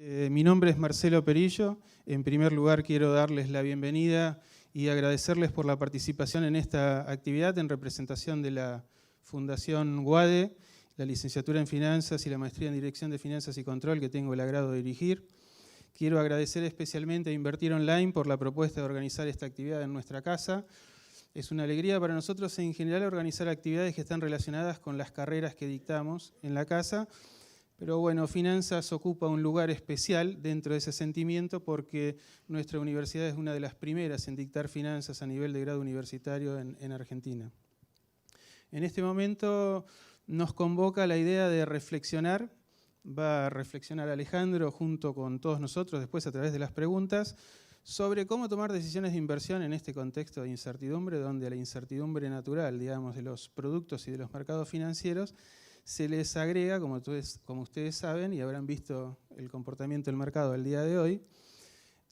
Mi nombre es Marcelo Perillo. En primer lugar quiero darles la bienvenida y agradecerles por la participación en esta actividad en representación de la Fundación UADE, la licenciatura en Finanzas y la maestría en Dirección de Finanzas y Control que tengo el agrado de dirigir. Quiero agradecer especialmente a Invertir Online por la propuesta de organizar esta actividad en nuestra casa. Es una alegría para nosotros en general organizar actividades que están relacionadas con las carreras que dictamos en la casa. Pero bueno, Finanzas ocupa un lugar especial dentro de ese sentimiento porque nuestra universidad es una de las primeras en dictar finanzas a nivel de grado universitario en Argentina. En este momento nos convoca la idea de reflexionar, va a reflexionar Alejandro junto con todos nosotros después a través de las preguntas, sobre cómo tomar decisiones de inversión en este contexto de incertidumbre, donde a la incertidumbre natural, digamos, de los productos y de los mercados financieros, se les agrega, como ustedes saben y habrán visto el comportamiento del mercado al día de hoy,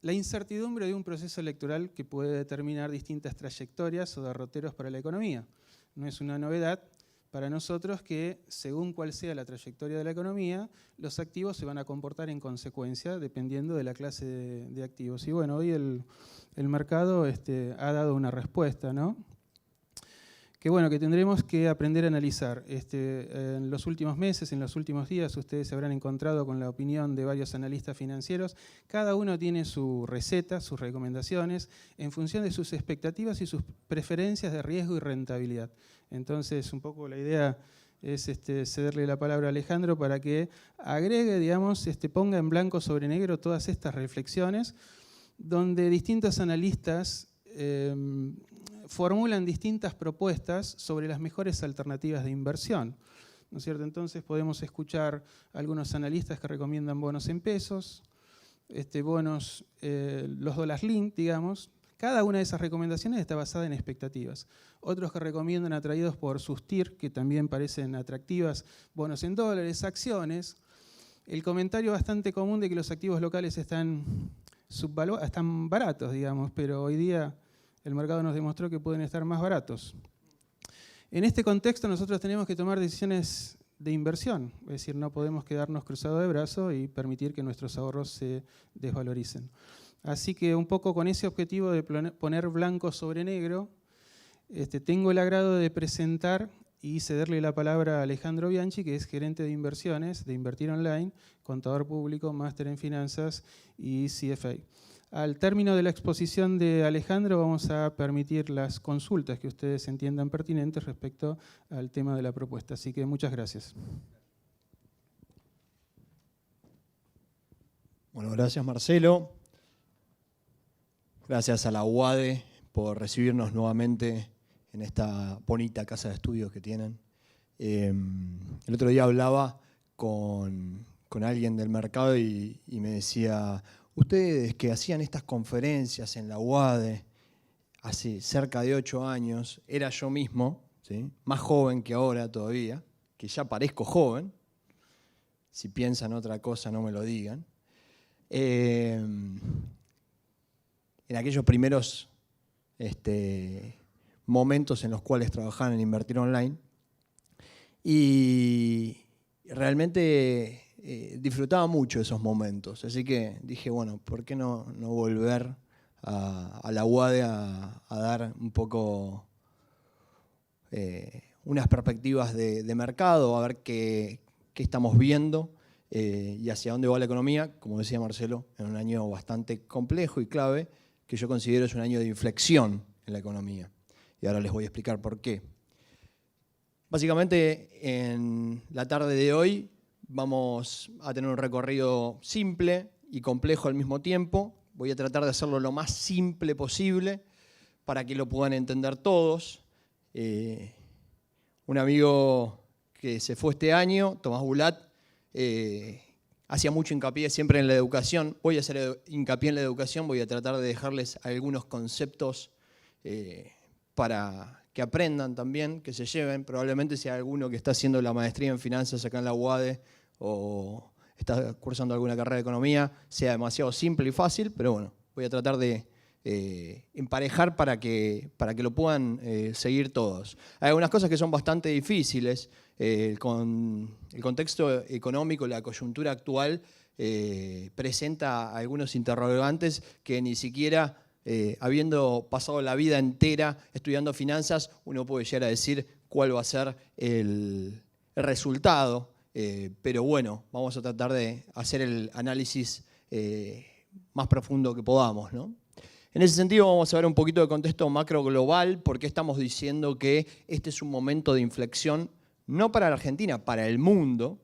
la incertidumbre de un proceso electoral que puede determinar distintas trayectorias o derroteros para la economía. No es una novedad para nosotros que, según cuál sea la trayectoria de la economía, los activos se van a comportar en consecuencia dependiendo de la clase de activos. Y bueno, hoy el mercado ha dado una respuesta, ¿no? Que bueno, que tendremos que aprender a analizar. En los últimos meses, en los últimos días, ustedes se habrán encontrado con la opinión de varios analistas financieros. Cada uno tiene su receta, sus recomendaciones, en función de sus expectativas y sus preferencias de riesgo y rentabilidad. Entonces, un poco la idea es cederle la palabra a Alejandro para que agregue, digamos, ponga en blanco sobre negro todas estas reflexiones, donde distintos analistas formulan distintas propuestas sobre las mejores alternativas de inversión, ¿no es cierto? Entonces podemos escuchar a algunos analistas que recomiendan bonos en pesos, bonos, los dólares link, digamos. Cada una de esas recomendaciones está basada en expectativas. Otros que recomiendan, atraídos por sus TIR, que también parecen atractivas, bonos en dólares, acciones. El comentario bastante común de que los activos locales están baratos, digamos, pero hoy día el mercado nos demostró que pueden estar más baratos. En este contexto nosotros tenemos que tomar decisiones de inversión, es decir, no podemos quedarnos cruzados de brazos y permitir que nuestros ahorros se desvaloricen. Así que un poco con ese objetivo de poner blanco sobre negro, tengo el agrado de presentar y cederle la palabra a Alejandro Bianchi, que es gerente de inversiones de Invertir Online, contador público, máster en finanzas y CFA. Al término de la exposición de Alejandro vamos a permitir las consultas que ustedes entiendan pertinentes respecto al tema de la propuesta. Así que muchas gracias. Bueno, gracias Marcelo. Gracias a la UADE por recibirnos nuevamente en esta bonita casa de estudios que tienen. El otro día hablaba con alguien del mercado y me decía: ustedes que hacían estas conferencias en la UADE hace cerca de 8 años, era yo mismo, ¿sí? Más joven que ahora todavía, que ya parezco joven. Si piensan otra cosa no me lo digan. En aquellos primeros momentos en los cuales trabajaban en Invertir Online. Y realmente disfrutaba mucho esos momentos. Así que dije, bueno, ¿por qué no volver a la UADE a dar un poco unas perspectivas de mercado, a ver qué estamos viendo y hacia dónde va la economía? Como decía Marcelo, en un año bastante complejo y clave, que yo considero es un año de inflexión en la economía. Y ahora les voy a explicar por qué. Básicamente, en la tarde de hoy vamos a tener un recorrido simple y complejo al mismo tiempo. Voy a tratar de hacerlo lo más simple posible para que lo puedan entender todos. Un amigo que se fue este año, Tomás Bulat, hacía mucho hincapié siempre en la educación. Voy a hacer hincapié en la educación, voy a tratar de dejarles algunos conceptos para que aprendan también, que se lleven. Probablemente si hay alguno que está haciendo la maestría en finanzas acá en la UADE o está cursando alguna carrera de economía, sea demasiado simple y fácil, pero bueno, voy a tratar de emparejar para que lo puedan seguir todos. Hay algunas cosas que son bastante difíciles. Con el contexto económico, la coyuntura actual, presenta algunos interrogantes que ni siquiera, habiendo pasado la vida entera estudiando finanzas, uno puede llegar a decir cuál va a ser el resultado. Pero bueno, vamos a tratar de hacer el análisis más profundo que podamos, ¿no? En ese sentido vamos a ver un poquito de contexto macro global, porque estamos diciendo que este es un momento de inflexión, no para la Argentina, para el mundo.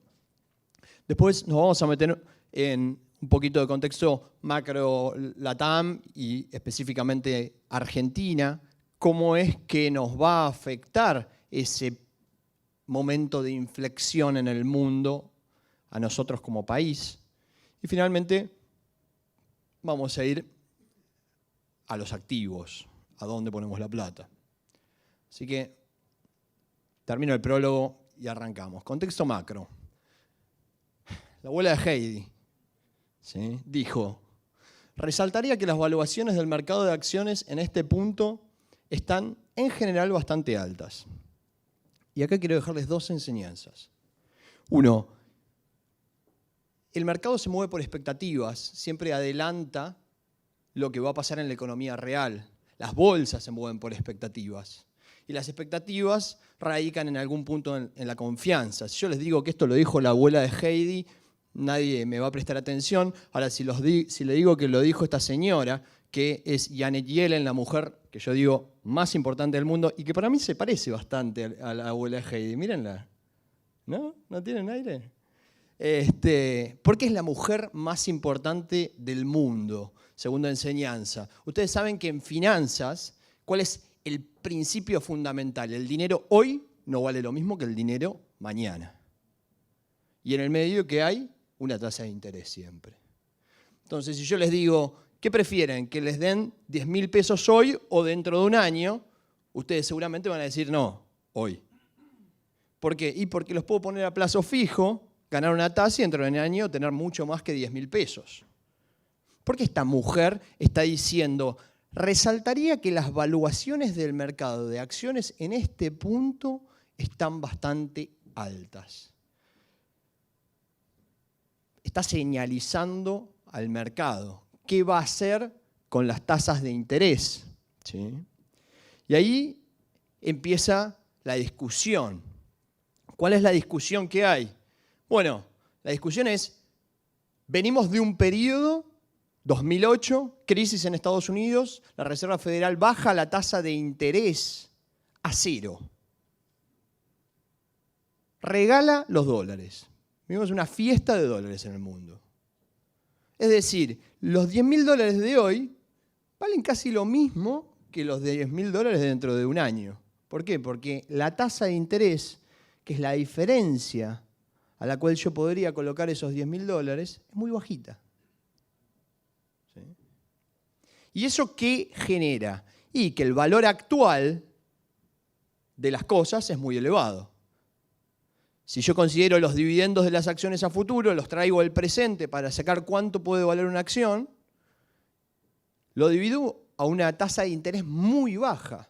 Después nos vamos a meter en un poquito de contexto macro LATAM y específicamente Argentina, cómo es que nos va a afectar ese momento de inflexión en el mundo a nosotros como país. Y finalmente vamos a ir a los activos, a dónde ponemos la plata. Así que termino el prólogo y arrancamos. Contexto macro. La abuela de Heidi, ¿sí?, dijo: resaltaría que las valuaciones del mercado de acciones en este punto están en general bastante altas. Y acá quiero dejarles dos enseñanzas. Uno, el mercado se mueve por expectativas, siempre adelanta lo que va a pasar en la economía real. Las bolsas se mueven por expectativas. Y las expectativas radican en algún punto en la confianza. Si yo les digo que esto lo dijo la abuela de Heidi, nadie me va a prestar atención. Ahora, si le digo que lo dijo esta señora, que es Janet Yellen, la mujer que yo digo más importante del mundo y que para mí se parece bastante a la abuela de Heidi. Mírenla. ¿No? ¿No tienen aire? Porque es la mujer más importante del mundo, segunda enseñanza. Ustedes saben que en finanzas, ¿cuál es el principio fundamental? El dinero hoy no vale lo mismo que el dinero mañana. Y en el medio, ¿qué hay? Una tasa de interés siempre. Entonces, si yo les digo, ¿qué prefieren? ¿Que les den 10.000 pesos hoy o dentro de un año? Ustedes seguramente van a decir, no, hoy. ¿Por qué? Y porque los puedo poner a plazo fijo, ganar una tasa y dentro de un año tener mucho más que 10.000 pesos. Porque esta mujer está diciendo, resaltaría que las valuaciones del mercado de acciones en este punto están bastante altas. Está señalizando al mercado qué va a hacer con las tasas de interés, ¿sí? Y ahí empieza la discusión. ¿Cuál es la discusión que hay? Bueno, la discusión es, venimos de un periodo, 2008, crisis en Estados Unidos, la Reserva Federal baja la tasa de interés a 0. Regala los dólares. Vivimos una fiesta de dólares en el mundo. Es decir, los 10.000 dólares de hoy valen casi lo mismo que los de 10.000 dólares dentro de un año. ¿Por qué? Porque la tasa de interés, que es la diferencia a la cual yo podría colocar esos 10.000 dólares, es muy bajita. ¿Sí? ¿Y eso qué genera? Y que el valor actual de las cosas es muy elevado. Si yo considero los dividendos de las acciones a futuro, los traigo al presente para sacar cuánto puede valer una acción, lo divido a una tasa de interés muy baja.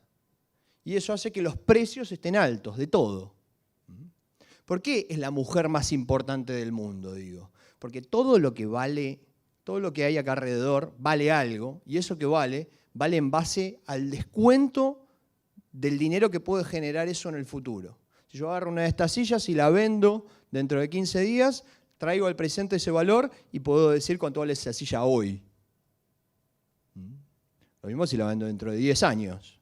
Y eso hace que los precios estén altos, de todo. ¿Por qué es la mujer más importante del mundo, digo? Porque todo lo que vale, todo lo que hay acá alrededor vale algo, y eso que vale en base al descuento del dinero que puede generar eso en el futuro. Si yo agarro una de estas sillas y la vendo dentro de 15 días, traigo al presente ese valor y puedo decir cuánto vale esa silla hoy. Lo mismo si la vendo dentro de 10 años.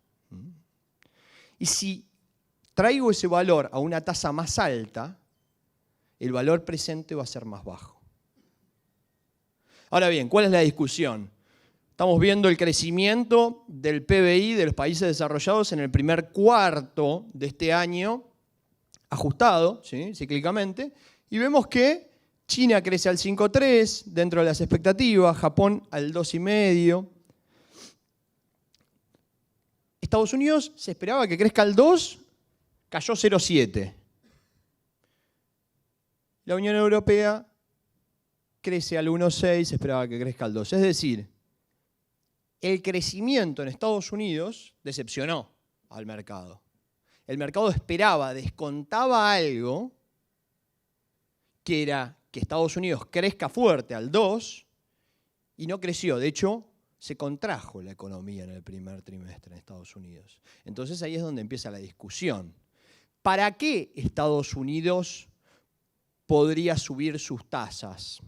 Y si traigo ese valor a una tasa más alta, el valor presente va a ser más bajo. Ahora bien, ¿cuál es la discusión? Estamos viendo el crecimiento del PBI de los países desarrollados en el primer cuarto de este año, ajustado, ¿sí?, cíclicamente, y vemos que China crece al 5,3 dentro de las expectativas, Japón al 2,5. Estados Unidos se esperaba que crezca al 2, cayó 0,7. La Unión Europea crece al 1,6, se esperaba que crezca al 2. Es decir, el crecimiento en Estados Unidos decepcionó al mercado. El mercado esperaba, descontaba algo, que era que Estados Unidos crezca fuerte al 2 y no creció. De hecho, se contrajo la economía en el primer trimestre en Estados Unidos. Entonces ahí es donde empieza la discusión. ¿Para qué Estados Unidos podría subir sus tasas?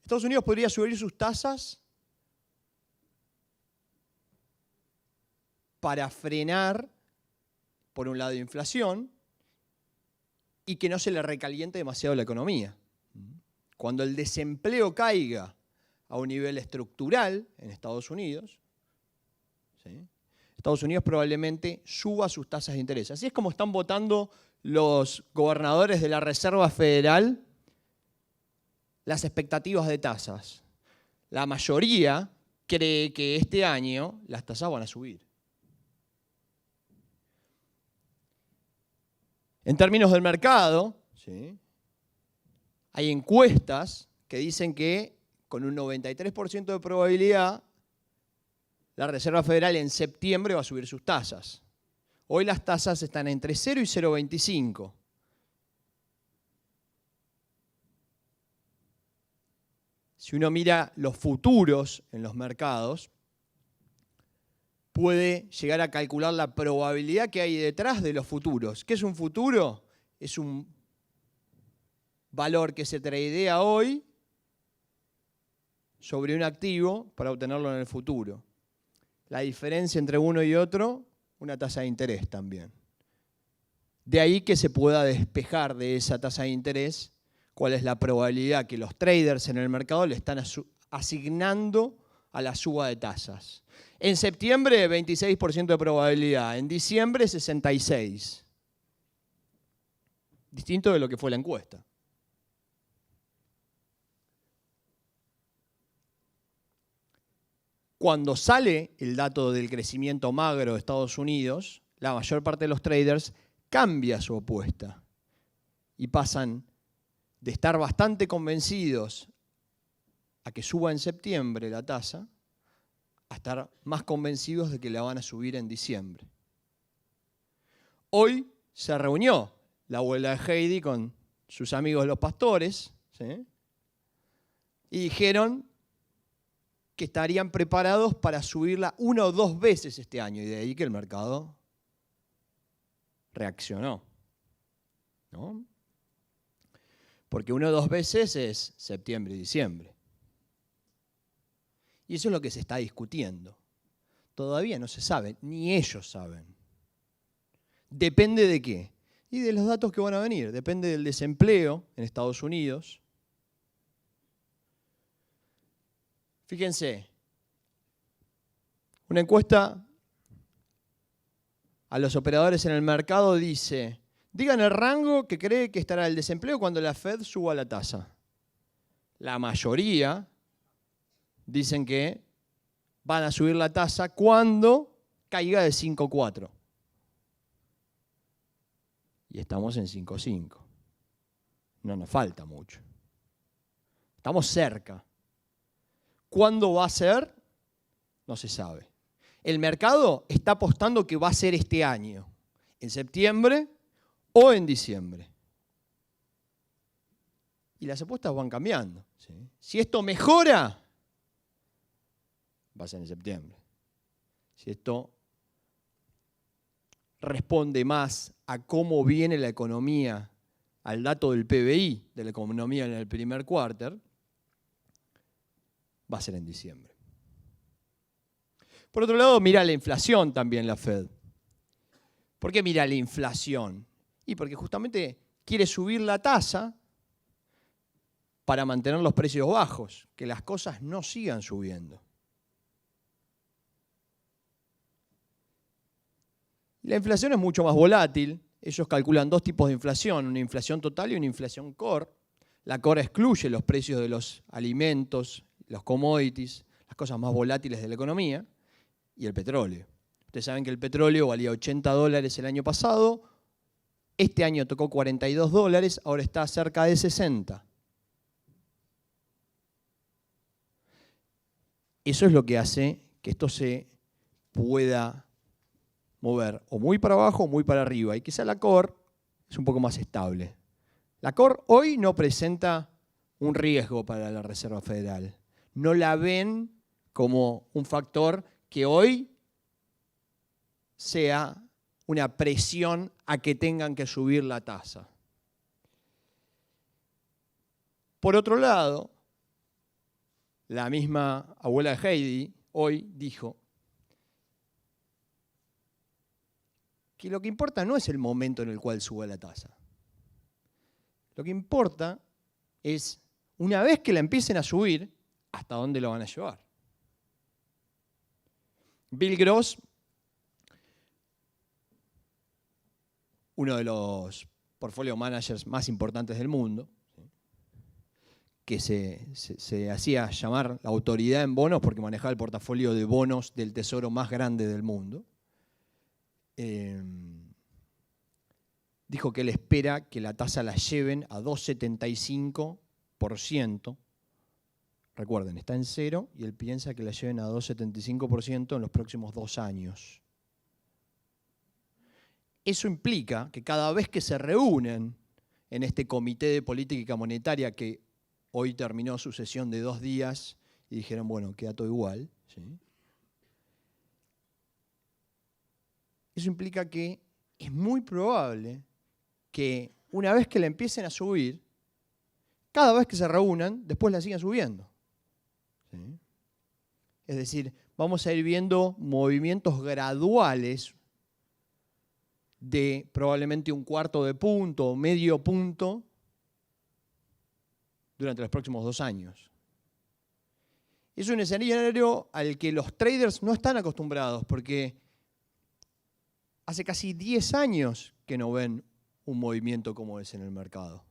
Estados Unidos podría subir sus tasas para frenar, por un lado, inflación y que no se le recaliente demasiado la economía. Cuando el desempleo caiga a un nivel estructural en Estados Unidos, ¿sí?, Estados Unidos probablemente suba sus tasas de interés. Así es como están votando los gobernadores de la Reserva Federal las expectativas de tasas. La mayoría cree que este año las tasas van a subir. En términos del mercado, ¿sí?, hay encuestas que dicen que con un 93% de probabilidad la Reserva Federal en septiembre va a subir sus tasas. Hoy las tasas están entre 0 y 0,25. Si uno mira los futuros en los mercados, puede llegar a calcular la probabilidad que hay detrás de los futuros. ¿Qué es un futuro? Es un valor que se tradea hoy sobre un activo para obtenerlo en el futuro. La diferencia entre uno y otro, una tasa de interés también. De ahí que se pueda despejar de esa tasa de interés cuál es la probabilidad que los traders en el mercado le están asignando a la suba de tasas. En septiembre, 26% de probabilidad. En diciembre, 66%. Distinto de lo que fue la encuesta. Cuando sale el dato del crecimiento magro de Estados Unidos, la mayor parte de los traders cambia su apuesta y pasan de estar bastante convencidos a que suba en septiembre la tasa a estar más convencidos de que la van a subir en diciembre. Hoy se reunió la abuela de Heidi con sus amigos los pastores, ¿sí?, y dijeron que estarían preparados para subirla 1 o 2 veces este año, y de ahí que el mercado reaccionó, ¿no? Porque 1 o 2 veces es septiembre y diciembre. Y eso es lo que se está discutiendo. Todavía no se sabe, ni ellos saben. ¿Depende de qué? Y de los datos que van a venir. Depende del desempleo en Estados Unidos. Fíjense, una encuesta a los operadores en el mercado dice: digan el rango que cree que estará el desempleo cuando la Fed suba la tasa. La mayoría dicen que van a subir la tasa cuando caiga de 5,4. Y estamos en 5,5. No nos falta mucho. Estamos cerca. ¿Cuándo va a ser? No se sabe. El mercado está apostando que va a ser este año, en septiembre o en diciembre. Y las apuestas van cambiando, ¿sí? Si esto mejora, va a ser en septiembre. Si esto responde más a cómo viene la economía, al dato del PBI de la economía en el primer cuarter, va a ser en diciembre. Por otro lado, mira la inflación también la Fed. ¿Por qué mira la inflación? Y porque justamente quiere subir la tasa para mantener los precios bajos, que las cosas no sigan subiendo. La inflación es mucho más volátil. Ellos calculan 2 tipos de inflación, una inflación total y una inflación core. La core excluye los precios de los alimentos, los commodities, las cosas más volátiles de la economía, y el petróleo. Ustedes saben que el petróleo valía $80 el año pasado, este año tocó $42, ahora está cerca de 60. Eso es lo que hace que esto se pueda mover o muy para abajo o muy para arriba, y quizá la core es un poco más estable. La COR hoy no presenta un riesgo para la Reserva Federal. No la ven como un factor que hoy sea una presión a que tengan que subir la tasa. Por otro lado, la misma abuela de Heidi hoy dijo que lo que importa no es el momento en el cual sube la tasa. Lo que importa es, una vez que la empiecen a subir, hasta dónde lo van a llevar. Bill Gross, uno de los portfolio managers más importantes del mundo, que se hacía llamar la autoridad en bonos porque manejaba el portafolio de bonos del tesoro más grande del mundo, dijo que él espera que la tasa la lleven a 2,75%. Recuerden, está en cero y él piensa que la lleven a 2,75% en los próximos 2 años. Eso implica que cada vez que se reúnen en este Comité de Política Monetaria, que hoy terminó su sesión de 2 días y dijeron, bueno, queda todo igual, ¿sí? Eso implica que es muy probable que una vez que la empiecen a subir, cada vez que se reúnan, después la sigan subiendo. ¿Sí? Es decir, vamos a ir viendo movimientos graduales de probablemente 1/4 de punto o medio punto durante los próximos 2 años. Es un escenario al que los traders no están acostumbrados porque hace casi 10 años que no ven un movimiento como ese en el mercado.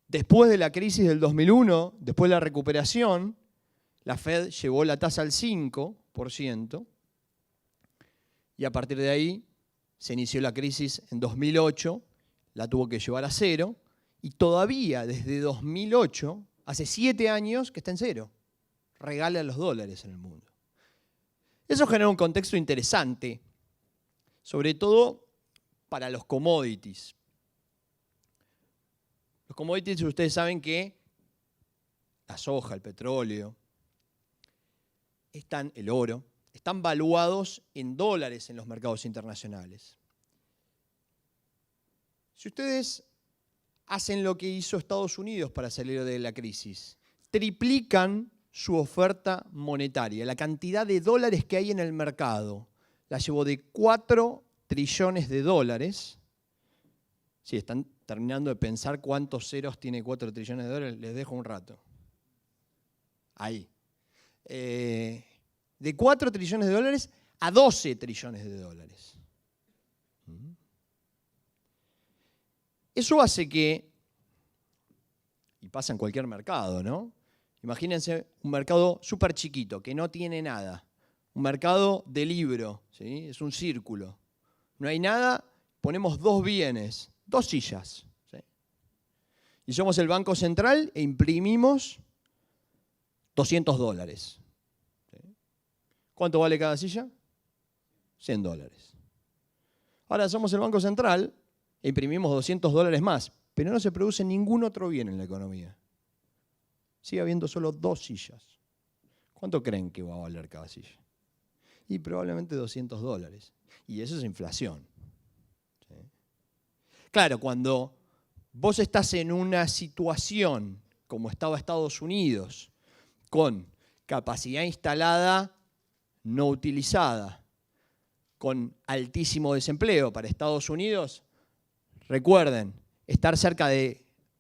Después de la crisis del 2001, después de la recuperación, la Fed llevó la tasa al 5% y a partir de ahí se inició la crisis en 2008, la tuvo que llevar a 0 y todavía desde 2008, hace 7 años que está en 0. Regala los dólares en el mundo. Eso genera un contexto interesante, sobre todo para los commodities. Los commodities, ustedes saben que la soja, el petróleo, el oro, están valuados en dólares en los mercados internacionales. Si ustedes hacen lo que hizo Estados Unidos para salir de la crisis, triplican su oferta monetaria, la cantidad de dólares que hay en el mercado, la llevó de 4 trillones de dólares. Sí, están terminando de pensar cuántos ceros tiene 4 trillones de dólares, les dejo un rato. Ahí. De 4 trillones de dólares a 12 trillones de dólares. Eso hace que, y pasa en cualquier mercado, ¿no? Imagínense un mercado súper chiquito, que no tiene nada. Un mercado de libro, ¿sí? Es un círculo. No hay nada, ponemos 2 bienes, 2 sillas. ¿Sí? Y somos el Banco Central e imprimimos $200. ¿Sí? ¿Cuánto vale cada silla? $100. Ahora somos el Banco Central e imprimimos $200 más, pero no se produce ningún otro bien en la economía. Sigue habiendo solo 2 sillas. ¿Cuánto creen que va a valer cada silla? Y probablemente $200. Y eso es inflación. ¿Sí? Claro, cuando vos estás en una situación como estaba Estados Unidos, con capacidad instalada no utilizada, con altísimo desempleo para Estados Unidos, recuerden, estar cerca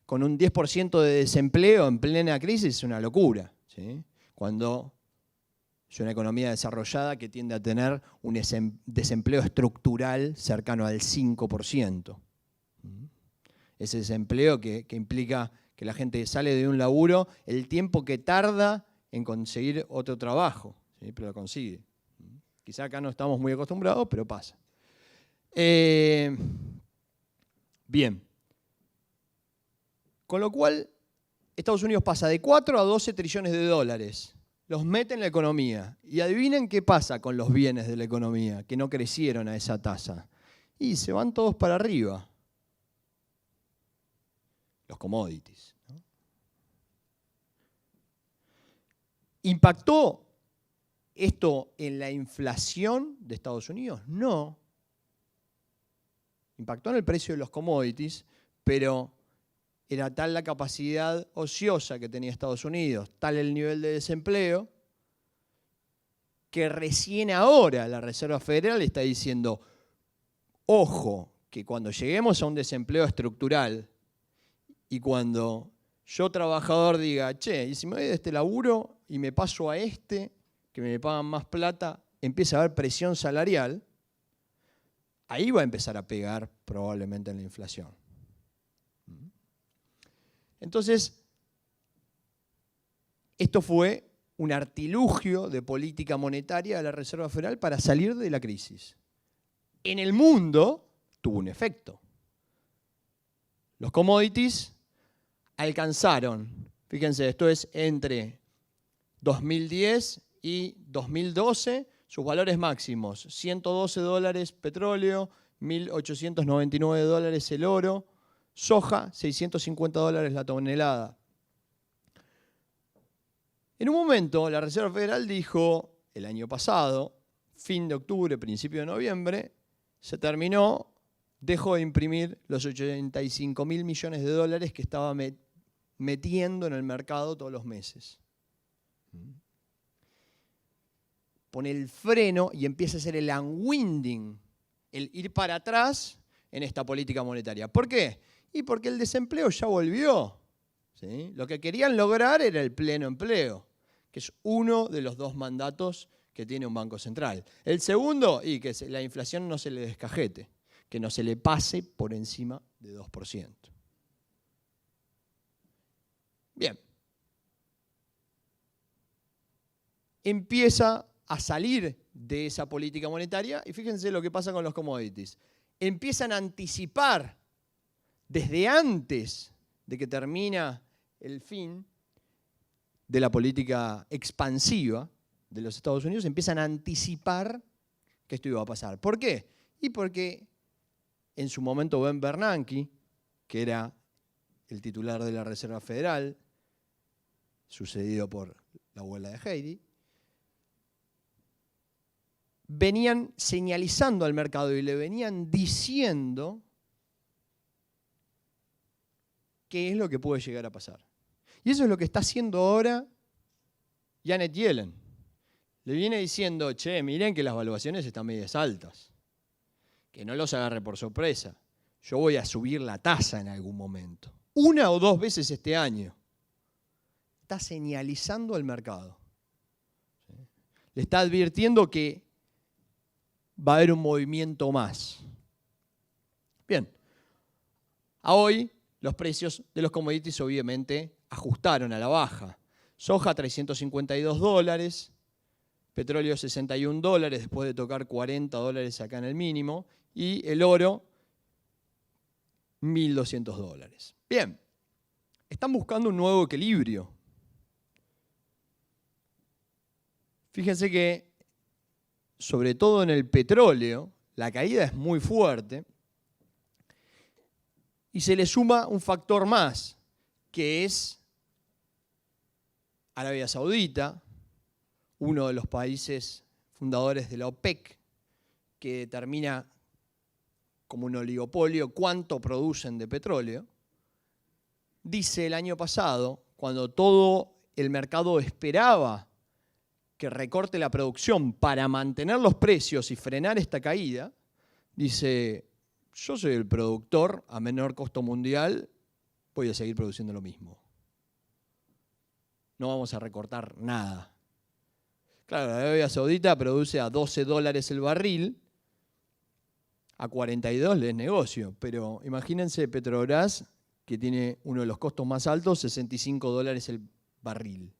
con un 10% de desempleo en plena crisis es una locura. ¿Sí? Cuando es una economía desarrollada que tiende a tener un desempleo estructural cercano al 5%. Ese desempleo que implica que la gente sale de un laburo, el tiempo que tarda en conseguir otro trabajo, ¿sí? Pero lo consigue. Quizá acá no estamos muy acostumbrados, pero pasa. Bien. Con lo cual, Estados Unidos pasa de 4 a 12 trillones de dólares. Los mete en la economía. Y adivinen qué pasa con los bienes de la economía, que no crecieron a esa tasa. Y se van todos para arriba. los commodities, ¿no? ¿Impactó esto en la inflación de Estados Unidos? No. Impactó en el precio de los commodities, pero era tal la capacidad ociosa que tenía Estados Unidos, tal el nivel de desempleo, que recién ahora la Reserva Federal está diciendo, ojo, que cuando lleguemos a un desempleo estructural y cuando yo trabajador diga, che, y si me voy de este laburo y me paso a este, que me pagan más plata, empieza a haber presión salarial, ahí va a empezar a pegar probablemente en la inflación. Entonces, esto fue un artilugio de política monetaria de la Reserva Federal para salir de la crisis. En el mundo tuvo un efecto. Los commodities alcanzaron, fíjense, esto es entre 2010 y 2012, sus valores máximos, $112 petróleo, $1.899 el oro, soja, $650 la tonelada. En un momento, la Reserva Federal dijo, el año pasado, fin de octubre, principio de noviembre, se terminó, dejó de imprimir los 85.000 millones de dólares que estaba metiendo en el mercado todos los meses. Pone el freno y empieza a hacer el unwinding, el ir para atrás en esta política monetaria. ¿Por qué? Y porque el desempleo ya volvió. ¿Sí? Lo que querían lograr era el pleno empleo, que es uno de los dos mandatos que tiene un banco central. El segundo, y que la inflación no se le descajete, que no se le pase por encima de 2%. Bien. Empieza a salir de esa política monetaria y fíjense lo que pasa con los commodities. Empiezan a anticipar desde antes de que termina el fin de la política expansiva de los Estados Unidos, empiezan a anticipar que esto iba a pasar. ¿Por qué? Y porque en su momento Ben Bernanke, que era el titular de la Reserva Federal, sucedido por la abuela de Heidi, venían señalizando al mercado y le venían diciendo qué es lo que puede llegar a pasar. Y eso es lo que está haciendo ahora Janet Yellen. Le viene diciendo, che, miren que las valuaciones están medias altas, que no los agarre por sorpresa. Yo voy a subir la tasa en algún momento, 1 o 2 veces este año. Está señalizando al mercado. Le está advirtiendo que va a haber un movimiento más. Bien, a hoy los precios de los commodities obviamente ajustaron a la baja. Soja $352, petróleo $61 después de tocar $40 acá en el mínimo y el oro $1.200. Bien, están buscando un nuevo equilibrio. Fíjense que sobre todo en el petróleo, la caída es muy fuerte y se le suma un factor más, que es Arabia Saudita, uno de los países fundadores de la OPEC, que determina como un oligopolio cuánto producen de petróleo. Dice el año pasado, cuando todo el mercado esperaba que recorte la producción para mantener los precios y frenar esta caída, dice, yo soy el productor a menor costo mundial, voy a seguir produciendo lo mismo. No vamos a recortar nada. Claro, la Arabia Saudita produce a $12 el barril, a 42 les negocio, pero imagínense Petrobras, que tiene uno de los costos más altos, $65 el barril.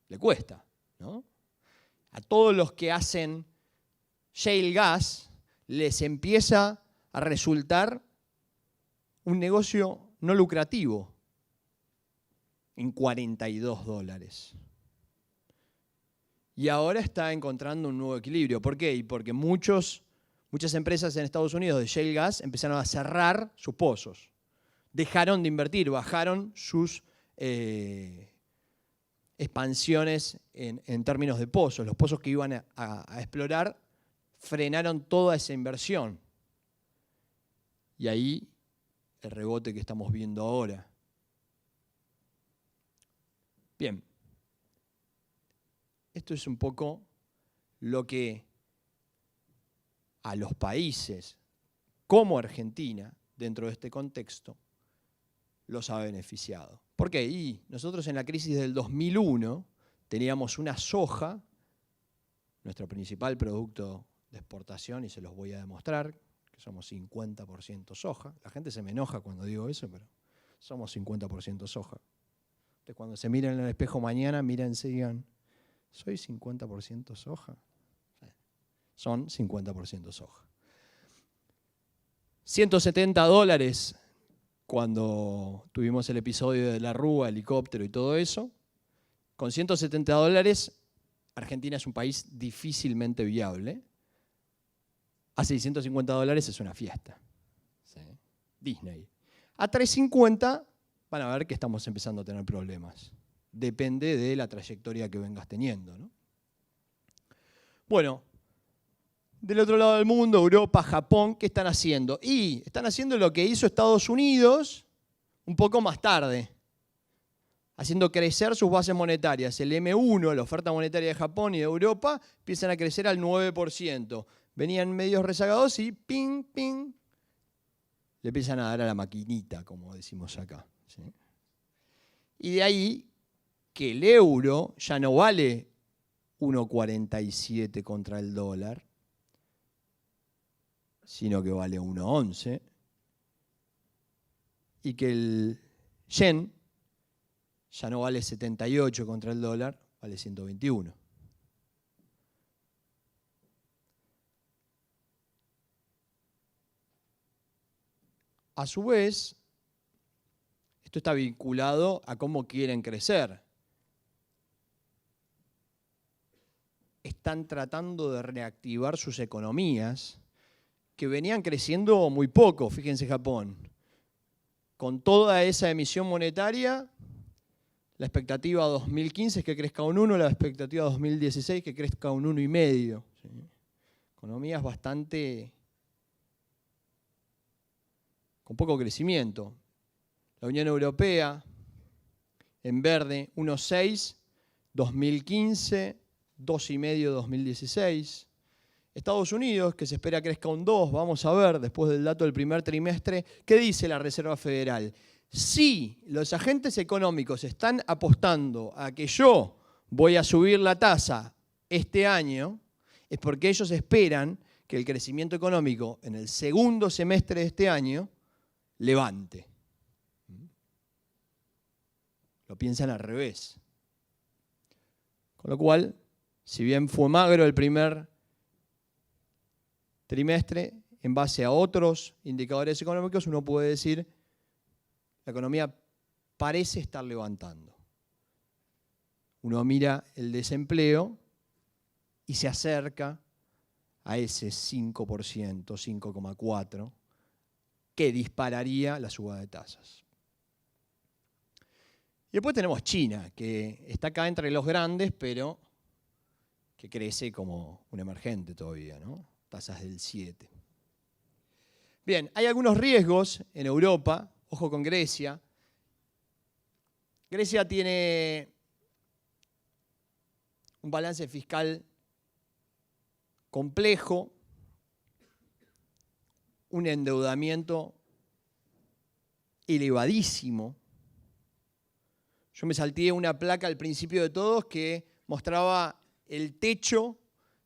Le cuesta, ¿no? A todos los que hacen shale gas les empieza a resultar un negocio no lucrativo en $42. Y ahora está encontrando un nuevo equilibrio. ¿Por qué? Y porque muchas empresas en Estados Unidos de shale gas empezaron a cerrar sus pozos. dejaron de invertir, bajaron sus expansiones en términos de pozos. Los pozos que iban a explorar frenaron toda esa inversión. Y ahí el rebote que estamos viendo ahora. Bien, esto es un poco lo que a los países como Argentina, dentro de este contexto, los ha beneficiado. ¿Por qué? Y nosotros en la crisis del 2001 teníamos una soja, nuestro principal producto de exportación, y se los voy a demostrar, que somos 50% soja. La gente se me enoja cuando digo eso, pero somos 50% soja. Entonces, cuando se miren en el espejo mañana, mírense y digan, ¿soy 50% soja? Son 50% soja. $170 cuando tuvimos el episodio de la Rúa, helicóptero y todo eso. Con $170, Argentina es un país difícilmente viable. A $650 es una fiesta. ¿Sí? Disney. A $350 van a ver que estamos empezando a tener problemas. Depende de la trayectoria que vengas teniendo, ¿no? Bueno, del otro lado del mundo, Europa, Japón, ¿qué están haciendo? Y están haciendo lo que hizo Estados Unidos un poco más tarde, haciendo crecer sus bases monetarias. El M1, la oferta monetaria de Japón y de Europa, empiezan a crecer al 9%. Venían medios rezagados y ping, ping, le empiezan a dar a la maquinita, como decimos acá. ¿Sí? Y de ahí que el euro ya no vale 1,47 contra el dólar, sino que vale 1,11, y que el yen ya no vale 78 contra el dólar, vale 121. A su vez, esto está vinculado a cómo quieren crecer. Están tratando de reactivar sus economías que venían creciendo muy poco. Fíjense Japón. Con toda esa emisión monetaria, la expectativa 2015 es que crezca un 1, la expectativa 2016 es que crezca un 1,5. ¿Sí? Economías bastante con poco crecimiento. La Unión Europea, en verde, 1,6, 2015, 2,5, 2016. Estados Unidos, que se espera crezca un 2, vamos a ver después del dato del primer trimestre, ¿qué dice la Reserva Federal? Si los agentes económicos están apostando a que yo voy a subir la tasa este año, es porque ellos esperan que el crecimiento económico en el segundo semestre de este año levante. Lo piensan al revés. Con lo cual, si bien fue magro el primer trimestre, en base a otros indicadores económicos, uno puede decir la economía parece estar levantando. Uno mira el desempleo y se acerca a ese 5%, 5,4%, que dispararía la suba de tasas. Y después tenemos China, que está acá entre los grandes, pero que crece como un emergente todavía, ¿no? Tasas del 7. Bien, hay algunos riesgos en Europa. Ojo con Grecia. Grecia tiene un balance fiscal complejo, un endeudamiento elevadísimo. Yo me salté una placa al principio de todos que mostraba el techo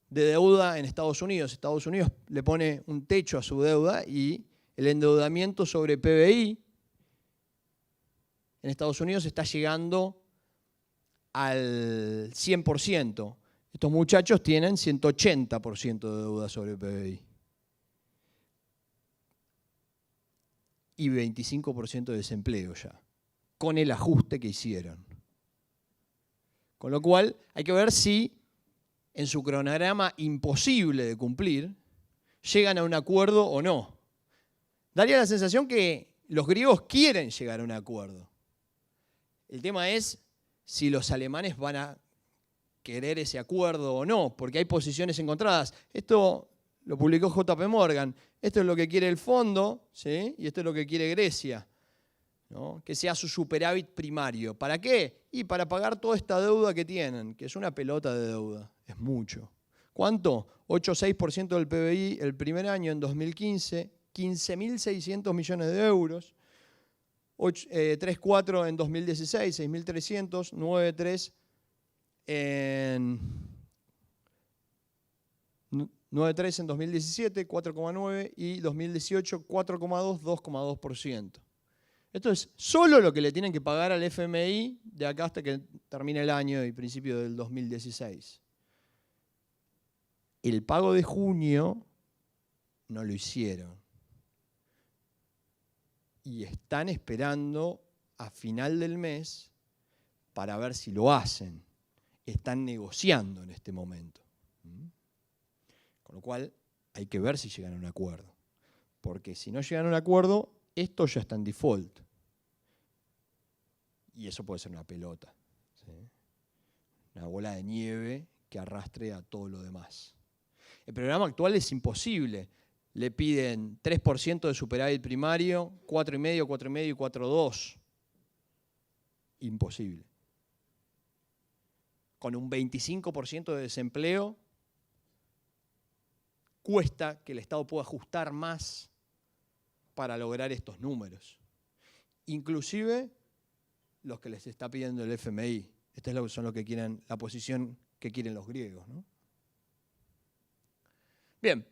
de deuda en Estados Unidos. Estados Unidos le pone un techo a su deuda y el endeudamiento sobre PBI en Estados Unidos está llegando al 100%. Estos muchachos tienen 180% de deuda sobre PBI. Y 25% de desempleo ya, con el ajuste que hicieron. Con lo cual, hay que ver si en su cronograma imposible de cumplir, llegan a un acuerdo o no. Daría la sensación que Los griegos quieren llegar a un acuerdo. El tema es si los alemanes van a querer ese acuerdo o no, porque hay posiciones encontradas. Esto lo publicó JP Morgan. Esto es lo que quiere el fondo, ¿sí? Y esto es lo que quiere Grecia, ¿no? Que sea su superávit primario. ¿Para qué? Y para pagar toda esta deuda que tienen, que es una pelota de deuda, es mucho. ¿Cuánto? 8,6% del PBI el primer año en 2015, 15.600 millones de euros, 3,4 en 2016, 6.300, 9,3 en 9,3 en 2017, 4,9 y 2018, 4,2, 2,2%. Esto es solo lo que le tienen que pagar al FMI de acá hasta que termine el año y principio del 2016. El pago de junio no lo hicieron. Y están esperando a final del mes para ver si lo hacen. Están negociando en este momento. Con lo cual hay que ver si llegan a un acuerdo. Porque si no llegan a un acuerdo, esto ya está en default. Y eso puede ser una pelota, ¿sí? Una bola de nieve que arrastre a todo lo demás. El programa actual es imposible. Le piden 3% de superávit primario, 4,5, 4,5 y 4,2. Imposible. Con un 25% de desempleo, cuesta que el Estado pueda ajustar más para lograr estos números. Inclusive los que les está pidiendo el FMI. Estos son los que quieren, la posición que quieren los griegos, ¿no? Bien.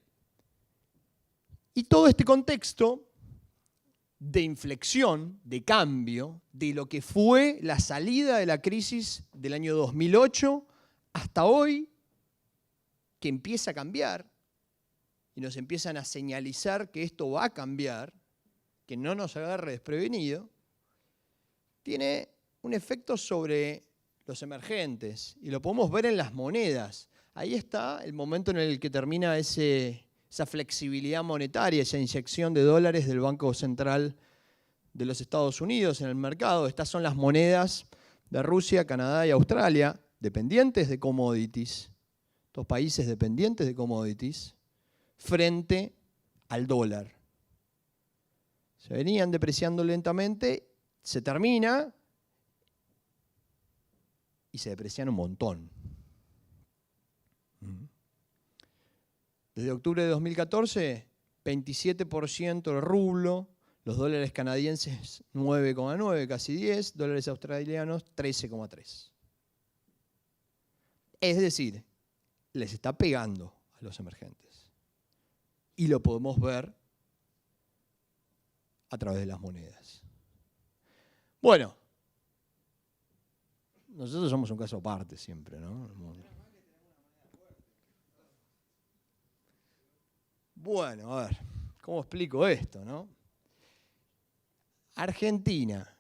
Y todo este contexto de inflexión, de cambio, de lo que fue la salida de la crisis del año 2008 hasta hoy, que empieza a cambiar y nos empiezan a señalizar que esto va a cambiar, que no nos agarre desprevenido, tiene un efecto sobre los emergentes y lo podemos ver en las monedas. Ahí está el momento en el que termina esa flexibilidad monetaria, esa inyección de dólares del Banco Central de los Estados Unidos en el mercado. Estas son las monedas de Rusia, Canadá y Australia, dependientes de commodities, dos países dependientes de commodities, frente al dólar. Se venían depreciando lentamente, se termina y se deprecian un montón. Desde octubre de 2014, 27% el rublo, los dólares canadienses 9,9, casi 10, dólares australianos 13,3. Es decir, les está pegando a los emergentes. Y lo podemos ver a través de las monedas. Bueno, nosotros somos un caso aparte siempre, ¿no? Bueno, a ver, ¿cómo explico esto, no? Argentina.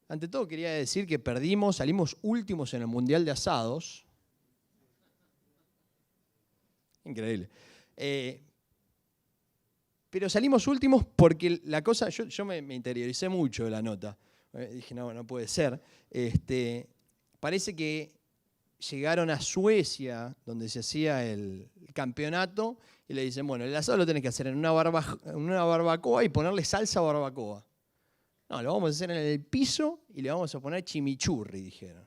Ante todo quería decir que perdimos, salimos últimos en el Mundial de Asados. Increíble. Pero salimos últimos porque la cosa, yo me interioricé mucho de la nota. Dije, no puede ser. Parece que llegaron a Suecia, donde se hacía el campeonato, y le dicen, bueno, el asado lo tenés que hacer en una barbacoa y ponerle salsa barbacoa. No, lo vamos a hacer en el piso y le vamos a poner chimichurri, dijeron.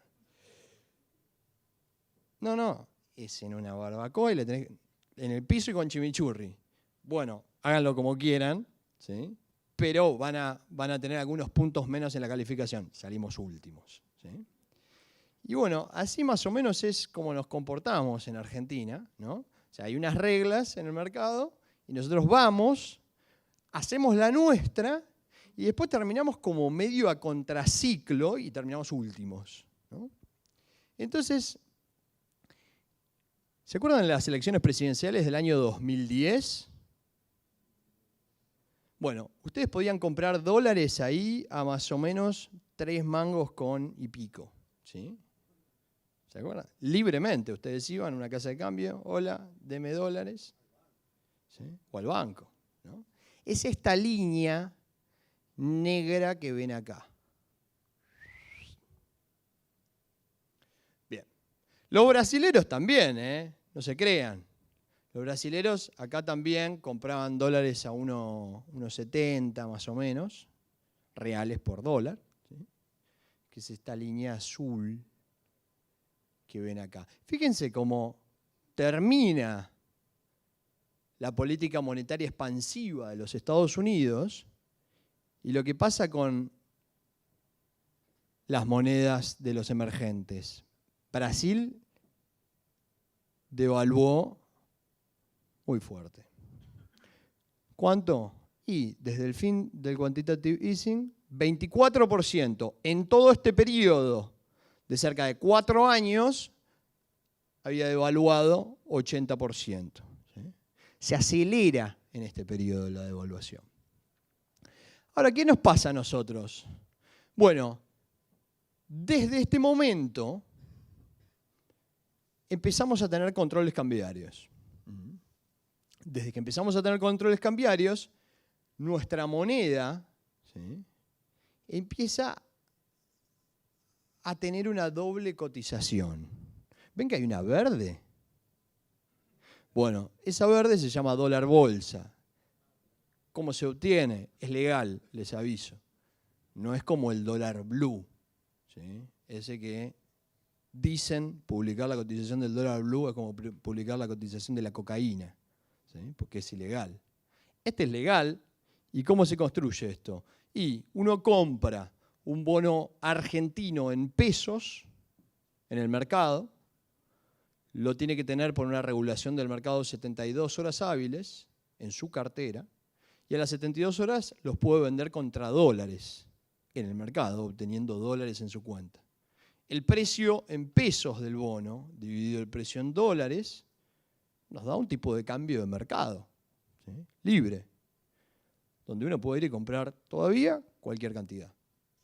No, es en una barbacoa y le tenés en el piso y con chimichurri. Bueno, háganlo como quieran, ¿sí? Pero van a tener algunos puntos menos en la calificación. Salimos últimos, ¿sí? Y bueno, así más o menos es como nos comportamos en Argentina, ¿no? O sea, hay unas reglas en el mercado y nosotros vamos, hacemos la nuestra y después terminamos como medio a contraciclo y terminamos últimos, ¿no? Entonces, ¿se acuerdan de las elecciones presidenciales del año 2010? Bueno, ustedes podían comprar dólares ahí a más o menos 3 mangos con y pico, ¿sí? ¿Se acuerdan? Libremente, ustedes iban a una casa de cambio, hola, deme dólares, ¿sí? O al banco, ¿no? Es esta línea negra que ven acá. Bien. Los brasileros también, no se crean. Los brasileros acá también compraban dólares a 1,70 más o menos, reales por dólar, ¿sí? Que es esta línea azul que ven acá. Fíjense cómo termina la política monetaria expansiva de los Estados Unidos y lo que pasa con las monedas de los emergentes. Brasil devaluó muy fuerte. ¿Cuánto? Y desde el fin del quantitative easing, 24%. En todo este periodo de cerca de 4 años había devaluado 80%. ¿Sí? Se acelera en este periodo la devaluación. Ahora, ¿qué nos pasa a nosotros? Bueno, desde este momento empezamos a tener controles cambiarios. Desde que empezamos a tener controles cambiarios, nuestra moneda, ¿sí?, empieza a tener una doble cotización. ¿Ven que hay una verde? Bueno, esa verde se llama dólar bolsa. ¿Cómo se obtiene? Es legal, les aviso. No es como el dólar blue, ¿sí? Ese que dicen publicar la cotización del dólar blue es como publicar la cotización de la cocaína, ¿sí? Porque es ilegal. Este es legal. ¿Y cómo se construye esto? Y uno compra un bono argentino en pesos en el mercado, lo tiene que tener por una regulación del mercado 72 horas hábiles en su cartera, y a las 72 horas los puede vender contra dólares en el mercado, obteniendo dólares en su cuenta. El precio en pesos del bono, dividido el precio en dólares, nos da un tipo de cambio de mercado, ¿sí?, libre, donde uno puede ir y comprar todavía cualquier cantidad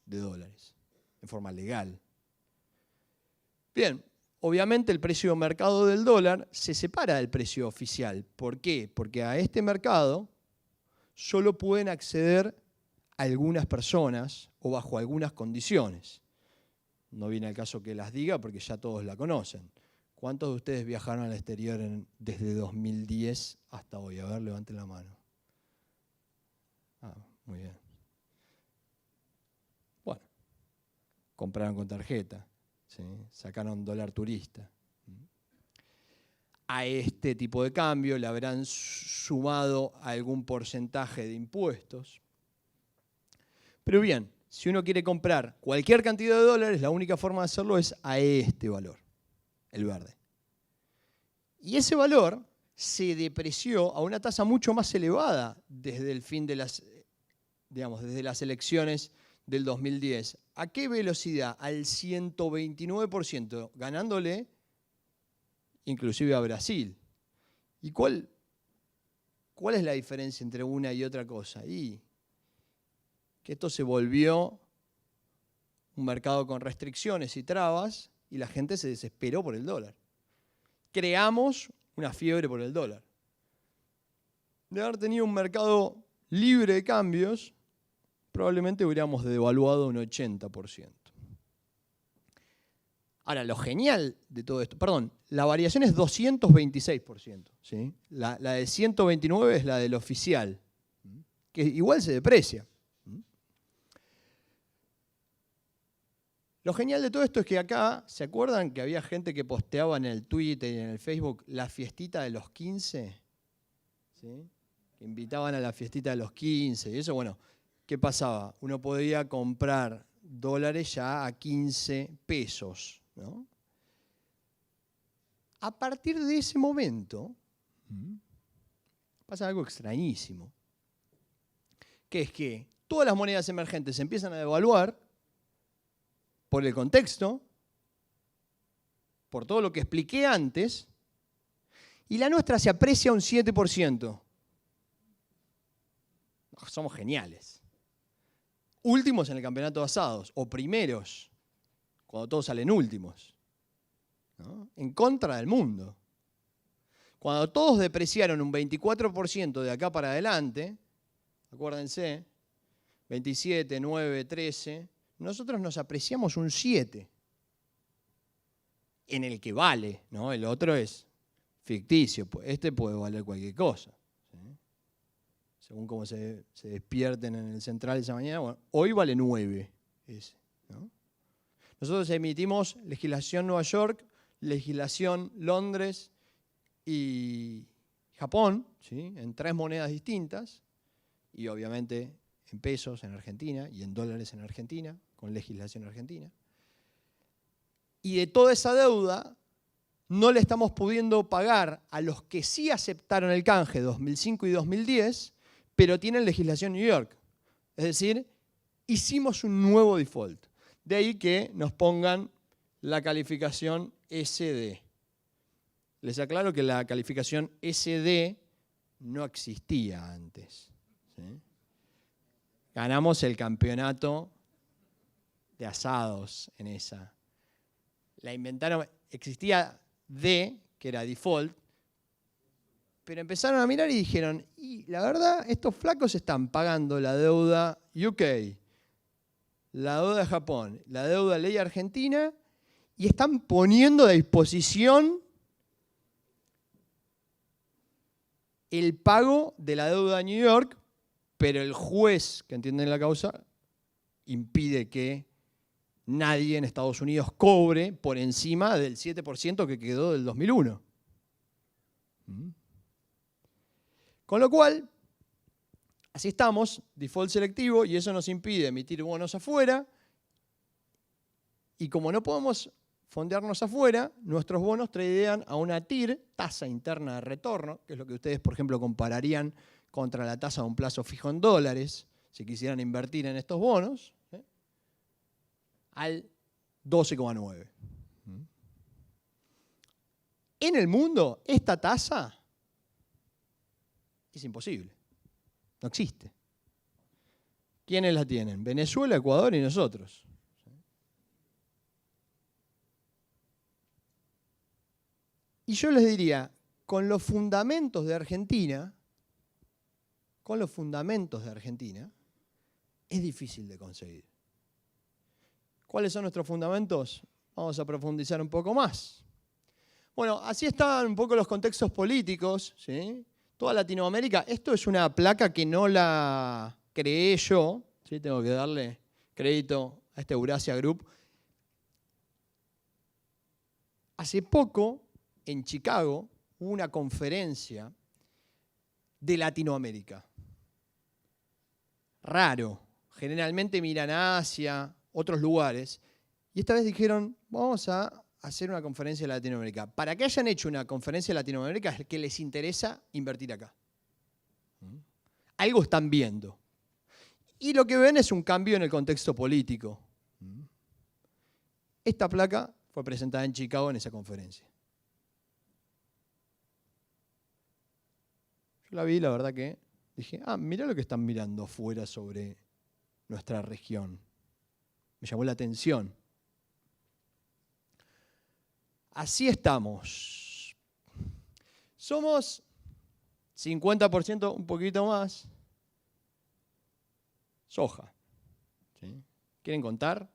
de dólares, en forma legal. Bien, obviamente el precio de mercado del dólar se separa del precio oficial. ¿Por qué? Porque a este mercado solo pueden acceder algunas personas o bajo algunas condiciones. No viene al caso que las diga porque ya todos la conocen. ¿Cuántos de ustedes viajaron al exterior desde 2010 hasta hoy? A ver, levanten la mano. Ah, muy bien. Bueno, compraron con tarjeta, ¿sí?, sacaron dólar turista. A este tipo de cambio le habrán sumado algún porcentaje de impuestos. Pero bien, si uno quiere comprar cualquier cantidad de dólares, la única forma de hacerlo es a este valor, el verde. Y ese valor se depreció a una tasa mucho más elevada desde el fin de desde las elecciones del 2010. ¿A qué velocidad? Al 129%, ganándole inclusive a Brasil. ¿Y cuál es la diferencia entre una y otra cosa? Y que esto se volvió un mercado con restricciones y trabas y la gente se desesperó por el dólar. Creamos una fiebre por el dólar. De haber tenido un mercado libre de cambios, probablemente hubiéramos devaluado un 80%. Ahora, lo genial de todo esto, perdón, la variación es 226%, ¿sí? La de 129 es la del oficial, que igual se deprecia. Lo genial de todo esto es que acá, ¿se acuerdan que había gente que posteaba en el Twitter y en el Facebook la fiestita de los 15? ¿Sí? Que invitaban a la fiestita de los 15 y eso, bueno, ¿qué pasaba? Uno podía comprar dólares ya a 15 pesos, ¿no? A partir de ese momento pasa algo extrañísimo, que es que todas las monedas emergentes se empiezan a devaluar por el contexto, por todo lo que expliqué antes, y la nuestra se aprecia un 7%. Somos geniales. Últimos en el campeonato de asados, o primeros, cuando todos salen últimos, ¿no? En contra del mundo. Cuando todos depreciaron un 24% de acá para adelante, acuérdense, 27, 9, 13, nosotros nos apreciamos un 7 en el que vale, ¿no? El otro es ficticio, este puede valer cualquier cosa, ¿sí? Según cómo se despierten en el central esa mañana, bueno, hoy vale 9 ese, ¿no? Nosotros emitimos legislación Nueva York, legislación Londres y Japón, ¿sí? En 3 monedas distintas y obviamente en pesos en Argentina y en dólares en Argentina, con legislación argentina. Y de toda esa deuda no le estamos pudiendo pagar a los que sí aceptaron el canje 2005 y 2010, pero tienen legislación New York. Es decir, hicimos un nuevo default. De ahí que nos pongan la calificación SD. Les aclaro que la calificación SD no existía antes, ¿sí? Ganamos el campeonato de asados en esa. La inventaron, existía D, que era default, pero empezaron a mirar y dijeron, y la verdad, estos flacos están pagando la deuda UK, la deuda de Japón, la deuda ley argentina, y están poniendo a disposición el pago de la deuda de New York, pero el juez que entiende la causa impide que nadie en Estados Unidos cobre por encima del 7% que quedó del 2001. Con lo cual, así estamos, default selectivo, y eso nos impide emitir bonos afuera. Y como no podemos fondearnos afuera, nuestros bonos tradean a una TIR, tasa interna de retorno, que es lo que ustedes, por ejemplo, compararían contra la tasa de un plazo fijo en dólares, si quisieran invertir en estos bonos, al 12,9. En el mundo, esta tasa es imposible. No existe. ¿Quiénes la tienen? Venezuela, Ecuador y nosotros. Y yo les diría, con los fundamentos de Argentina, es difícil de conseguir. ¿Cuáles son nuestros fundamentos? Vamos a profundizar un poco más. Bueno, así están un poco los contextos políticos, ¿sí? Toda Latinoamérica. Esto es una placa que no la creé yo, ¿sí? Tengo que darle crédito a este Eurasia Group. Hace poco, en Chicago, hubo una conferencia de Latinoamérica. Raro. Generalmente miran a Asia, otros lugares. Y esta vez dijeron, vamos a hacer una conferencia de Latinoamérica. Para que hayan hecho una conferencia de Latinoamérica es que les interesa invertir acá. Algo están viendo. Y lo que ven es un cambio en el contexto político. Esta placa fue presentada en Chicago en esa conferencia. Yo la vi, la verdad que dije, mirá lo que están mirando afuera sobre nuestra región. Me llamó la atención. Así estamos. Somos 50%, un poquito más, soja. ¿Sí? ¿Quieren contar?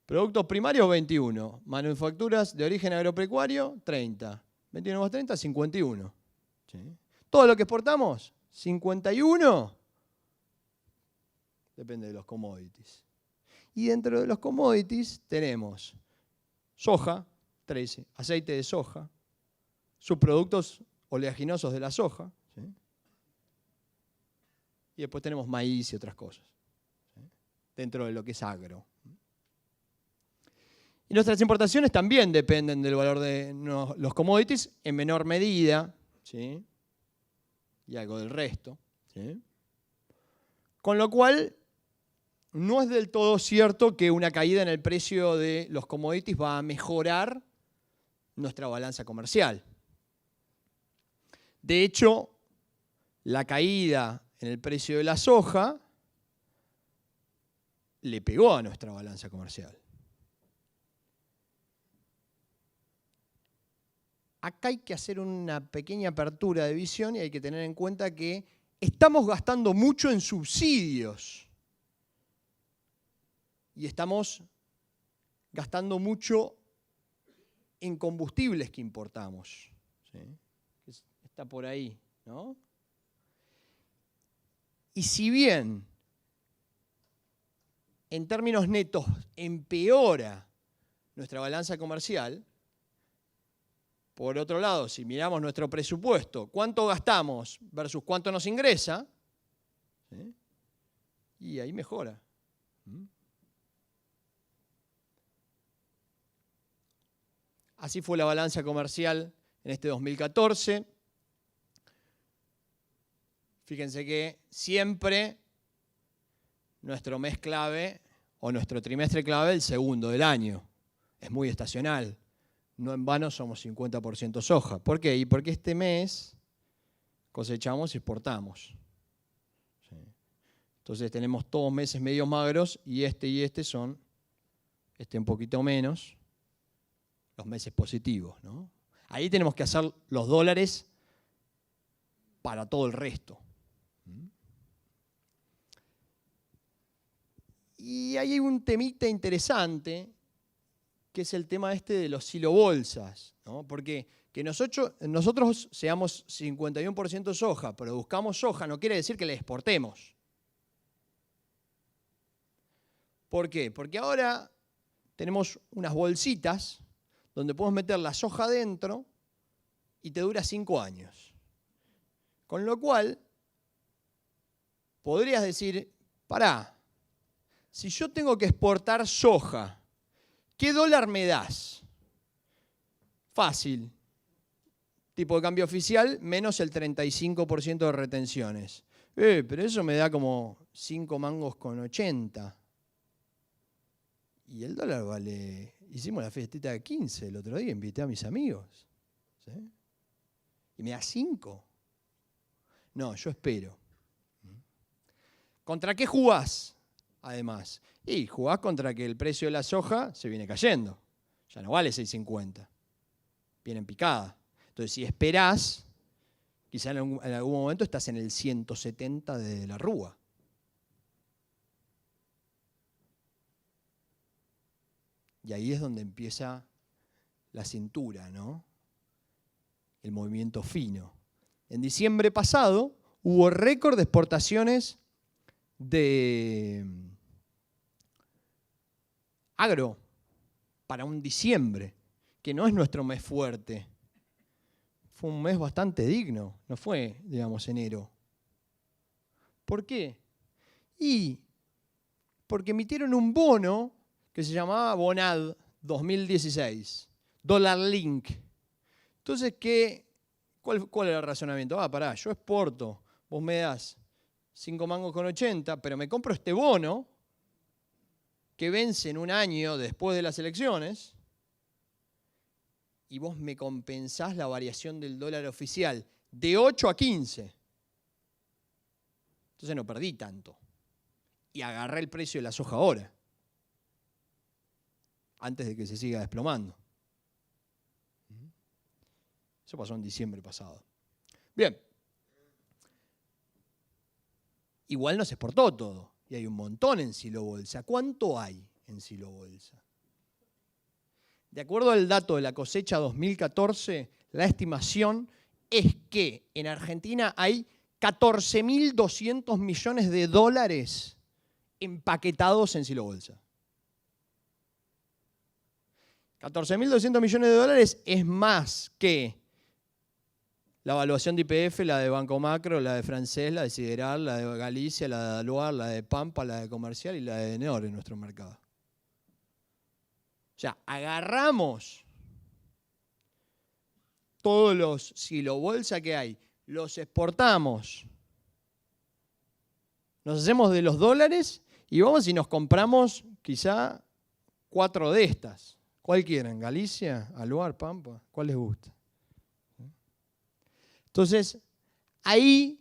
Productos primarios, 21. Manufacturas de origen agropecuario, 30. 21 más 30, 51. ¿Sí? Todo lo que exportamos, 51. Depende de los commodities. Y dentro de los commodities tenemos soja, 13, aceite de soja, subproductos oleaginosos de la soja, ¿sí? Y después tenemos maíz y otras cosas, ¿sí? Dentro de lo que es agro. Y nuestras importaciones también dependen del valor de los commodities en menor medida, ¿sí? Y algo del resto, ¿sí? Con lo cual, no es del todo cierto que una caída en el precio de los commodities va a mejorar nuestra balanza comercial. De hecho, la caída en el precio de la soja le pegó a nuestra balanza comercial. Acá hay que hacer una pequeña apertura de visión y hay que tener en cuenta que estamos gastando mucho en subsidios y estamos gastando mucho en combustibles que importamos. ¿Sí? Está por ahí, ¿no? Y si bien en términos netos empeora nuestra balanza comercial, por otro lado, si miramos nuestro presupuesto, cuánto gastamos versus cuánto nos ingresa, ¿sí? Y ahí mejora. Así fue la balanza comercial en este 2014. Fíjense que siempre nuestro mes clave o nuestro trimestre clave, el segundo del año. Es muy estacional. No en vano somos 50% soja. ¿Por qué? Y porque este mes cosechamos y exportamos. ¿Sí? Entonces tenemos todos meses medio magros y este son, un poquito menos, los meses positivos, ¿no? Ahí tenemos que hacer los dólares para todo el resto. Y ahí hay un temita interesante, que es el tema de los silobolsas, ¿no? Porque que nosotros seamos 51% soja, produzcamos soja, no quiere decir que la exportemos. ¿Por qué? Porque ahora tenemos unas bolsitas donde podemos meter la soja adentro y te dura 5 años. Con lo cual, podrías decir, pará, si yo tengo que exportar soja, ¿qué dólar me das? Fácil. Tipo de cambio oficial menos el 35% de retenciones. Pero eso me da como 5 mangos con 80. Y el dólar vale... Hicimos la fiestita de 15 el otro día, invité a mis amigos. ¿Sí? Y me da 5. No, yo espero. ¿Contra qué jugás? Además, y jugás contra que el precio de la soja se viene cayendo. Ya no vale 6.50. Viene en picada. Entonces, si esperás, quizá en algún momento estás en el 170 de la rúa. Y ahí es donde empieza la cintura, ¿no? El movimiento fino. En diciembre pasado hubo récord de exportaciones de agro para un diciembre, que no es nuestro mes fuerte. Fue un mes bastante digno, no fue, digamos, enero. ¿Por qué? Y porque emitieron un bono que se llamaba Bonad 2016, Dollar Link. Entonces, ¿cuál era el razonamiento? Pará, yo exporto, vos me das 5 mangos con 80, pero me compro este bono que vence en un año después de las elecciones y vos me compensás la variación del dólar oficial de 8 a 15. Entonces no perdí tanto. Y agarré el precio de la soja ahora, antes de que se siga desplomando. Eso pasó en diciembre pasado. Bien. Igual no se exportó todo. Y hay un montón en silobolsa. ¿Cuánto hay en silobolsa? De acuerdo al dato de la cosecha 2014, la estimación es que en Argentina hay 14.200 millones de dólares empaquetados en silobolsa. 14.200 millones de dólares es más que la evaluación de YPF, la de Banco Macro, la de Francés, la de Sideral, la de Galicia, la de Aluar, la de Pampa, la de Comercial y la de Enor en nuestro mercado. O sea, agarramos todos los silobolsa que hay, los exportamos, nos hacemos de los dólares y vamos y nos compramos quizá 4 de estas. ¿Cuál quieren? ¿Galicia? ¿Aluar? ¿Pampa? ¿Cuál les gusta? Entonces, ahí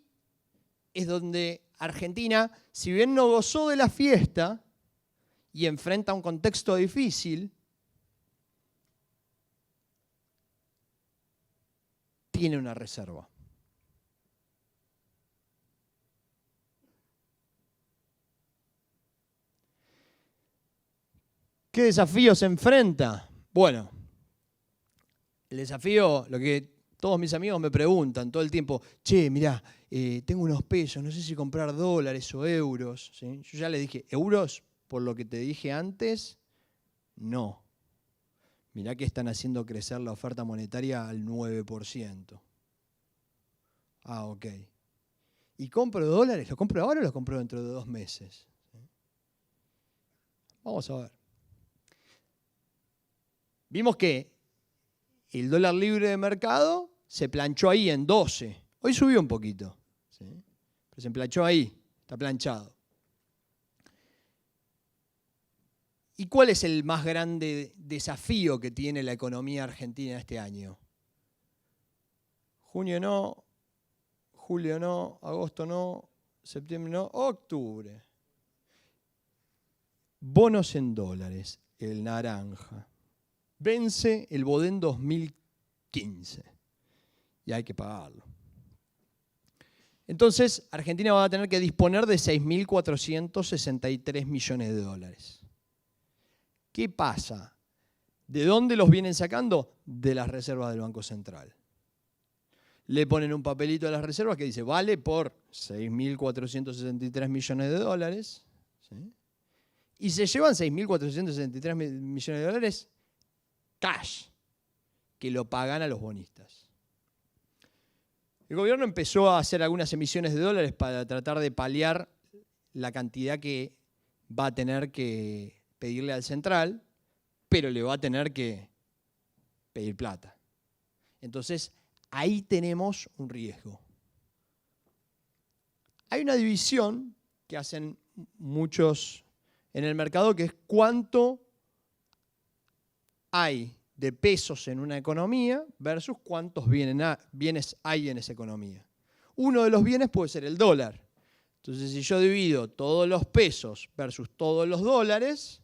es donde Argentina, si bien no gozó de la fiesta y enfrenta un contexto difícil, tiene una reserva. ¿Qué desafío se enfrenta? Bueno, el desafío, lo que todos mis amigos me preguntan todo el tiempo, che, mirá, tengo unos pesos, no sé si comprar dólares o euros. ¿Sí? Yo ya les dije, euros, por lo que te dije antes, no. Mirá que están haciendo crecer la oferta monetaria al 9%. Ah, ok. ¿Y compro dólares? ¿Lo compro ahora o lo compro dentro de 2 meses? Vamos a ver. Vimos que el dólar libre de mercado se planchó ahí en 12. Hoy subió un poquito, ¿sí? Pero se planchó ahí, está planchado. ¿Y cuál es el más grande desafío que tiene la economía argentina este año? Junio no, julio no, agosto no, septiembre no, octubre. Bonos en dólares, el naranja. Vence el Bodén 2015 y hay que pagarlo. Entonces, Argentina va a tener que disponer de 6.463 millones de dólares. ¿Qué pasa? ¿De dónde los vienen sacando? De las reservas del Banco Central. Le ponen un papelito a las reservas que dice, vale por 6.463 millones de dólares. ¿Sí? Y se llevan 6.463 millones de dólares cash, que lo pagan a los bonistas. El gobierno empezó a hacer algunas emisiones de dólares para tratar de paliar la cantidad que va a tener que pedirle al central, pero le va a tener que pedir plata. Entonces, ahí tenemos un riesgo. Hay una división que hacen muchos en el mercado, que es cuánto hay de pesos en una economía versus cuántos bienes hay en esa economía. Uno de los bienes puede ser el dólar. Entonces, si yo divido todos los pesos versus todos los dólares,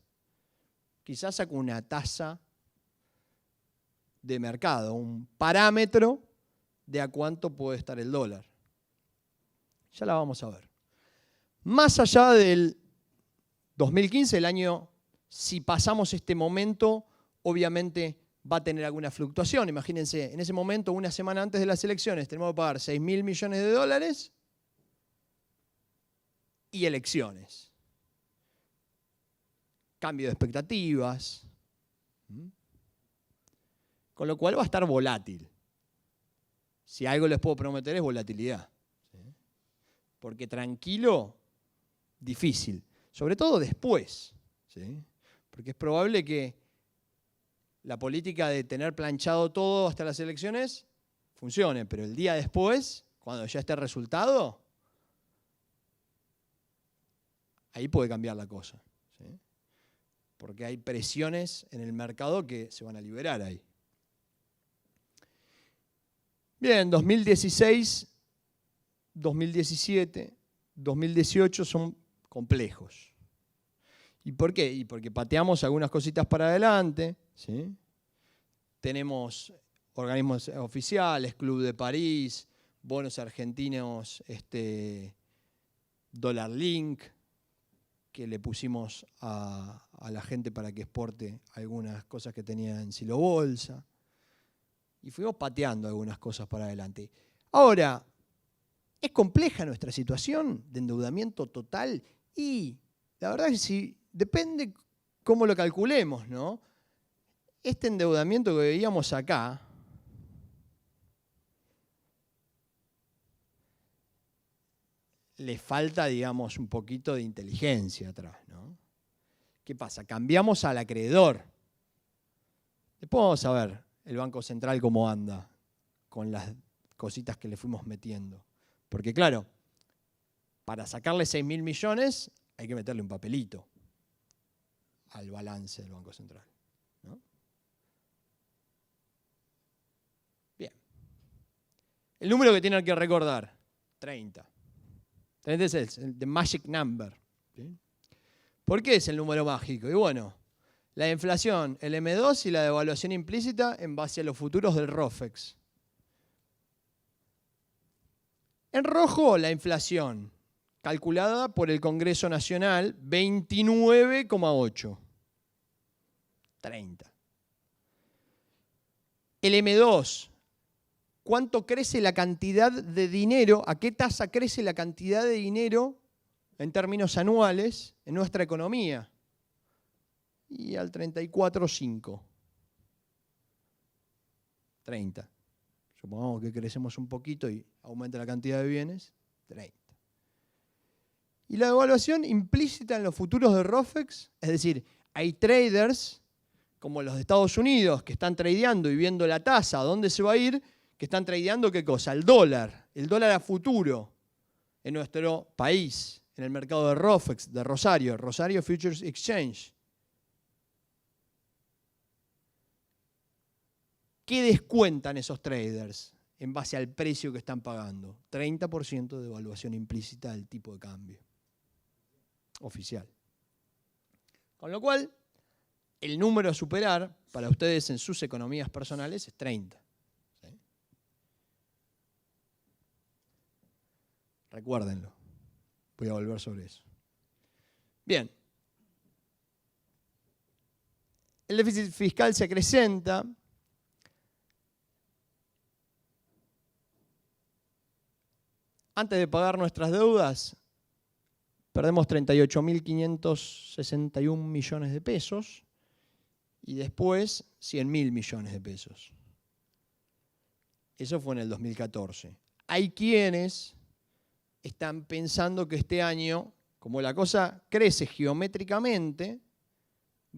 quizás saco una tasa de mercado, un parámetro de a cuánto puede estar el dólar. Ya la vamos a ver. Más allá del 2015, el año, si pasamos este momento, obviamente va a tener alguna fluctuación. Imagínense, en ese momento, una semana antes de las elecciones, tenemos que pagar 6.000 millones de dólares y elecciones. Cambio de expectativas. Con lo cual va a estar volátil. Si algo les puedo prometer es volatilidad. Porque tranquilo, difícil. Sobre todo después. ¿Sí? Porque es probable que la política de tener planchado todo hasta las elecciones funcione, pero el día después, cuando ya esté el resultado, ahí puede cambiar la cosa. ¿Sí? Porque hay presiones en el mercado que se van a liberar ahí. Bien, 2016, 2017, 2018 son complejos. ¿Y por qué? Y porque pateamos algunas cositas para adelante, ¿sí? Tenemos organismos oficiales, Club de París, bonos argentinos, Dollar Link, que le pusimos a la gente para que exporte algunas cosas que tenía en Silo Bolsa. Y fuimos pateando algunas cosas para adelante. Ahora, ¿es compleja nuestra situación de endeudamiento total? Y la verdad es que sí, depende cómo lo calculemos, ¿no? Este endeudamiento que veíamos acá, le falta, digamos, un poquito de inteligencia atrás, ¿no? ¿Qué pasa? Cambiamos al acreedor. Después vamos a ver el Banco Central cómo anda con las cositas que le fuimos metiendo. Porque claro, para sacarle 6.000 millones hay que meterle un papelito al balance del Banco Central, ¿no? Bien. El número que tienen que recordar, 30. 30 es el the magic number. ¿Sí? ¿Por qué es el número mágico? Y bueno, la inflación, el M2 y la devaluación implícita en base a los futuros del ROFEX. En rojo, la inflación, calculada por el Congreso Nacional, 29,8. 30. El M2, ¿cuánto crece la cantidad de dinero? ¿A qué tasa crece la cantidad de dinero en términos anuales en nuestra economía? Y al 34,5. 30. Supongamos que crecemos un poquito y aumenta la cantidad de bienes, 30. Y la devaluación implícita en los futuros de ROFEX, es decir, hay traders como los de Estados Unidos que están tradeando y viendo la tasa, a dónde se va a ir, que están tradeando ¿qué cosa? El dólar a futuro en nuestro país, en el mercado de ROFEX, de Rosario Futures Exchange. ¿Qué descuentan esos traders en base al precio que están pagando? 30% de devaluación implícita del tipo de cambio oficial. Con lo cual, el número a superar para ustedes en sus economías personales es 30. ¿Sí? Recuérdenlo. Voy a volver sobre eso. Bien. El déficit fiscal se acrecenta. Antes de pagar nuestras deudas, perdemos 38.561 millones de pesos y después 100.000 millones de pesos. Eso fue en el 2014. Hay quienes están pensando que este año, como la cosa crece geométricamente,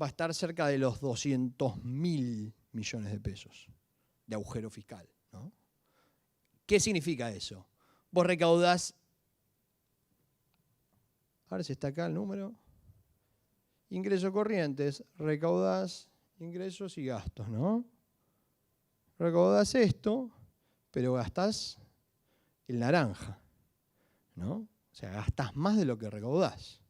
va a estar cerca de los 200.000 millones de pesos de agujero fiscal, ¿no? ¿Qué significa eso? Vos recaudás, a ver si está acá el número, ingresos corrientes, recaudás ingresos y gastos, ¿no? Recaudás esto, pero gastás el naranja, ¿no? O sea, gastás más de lo que recaudás.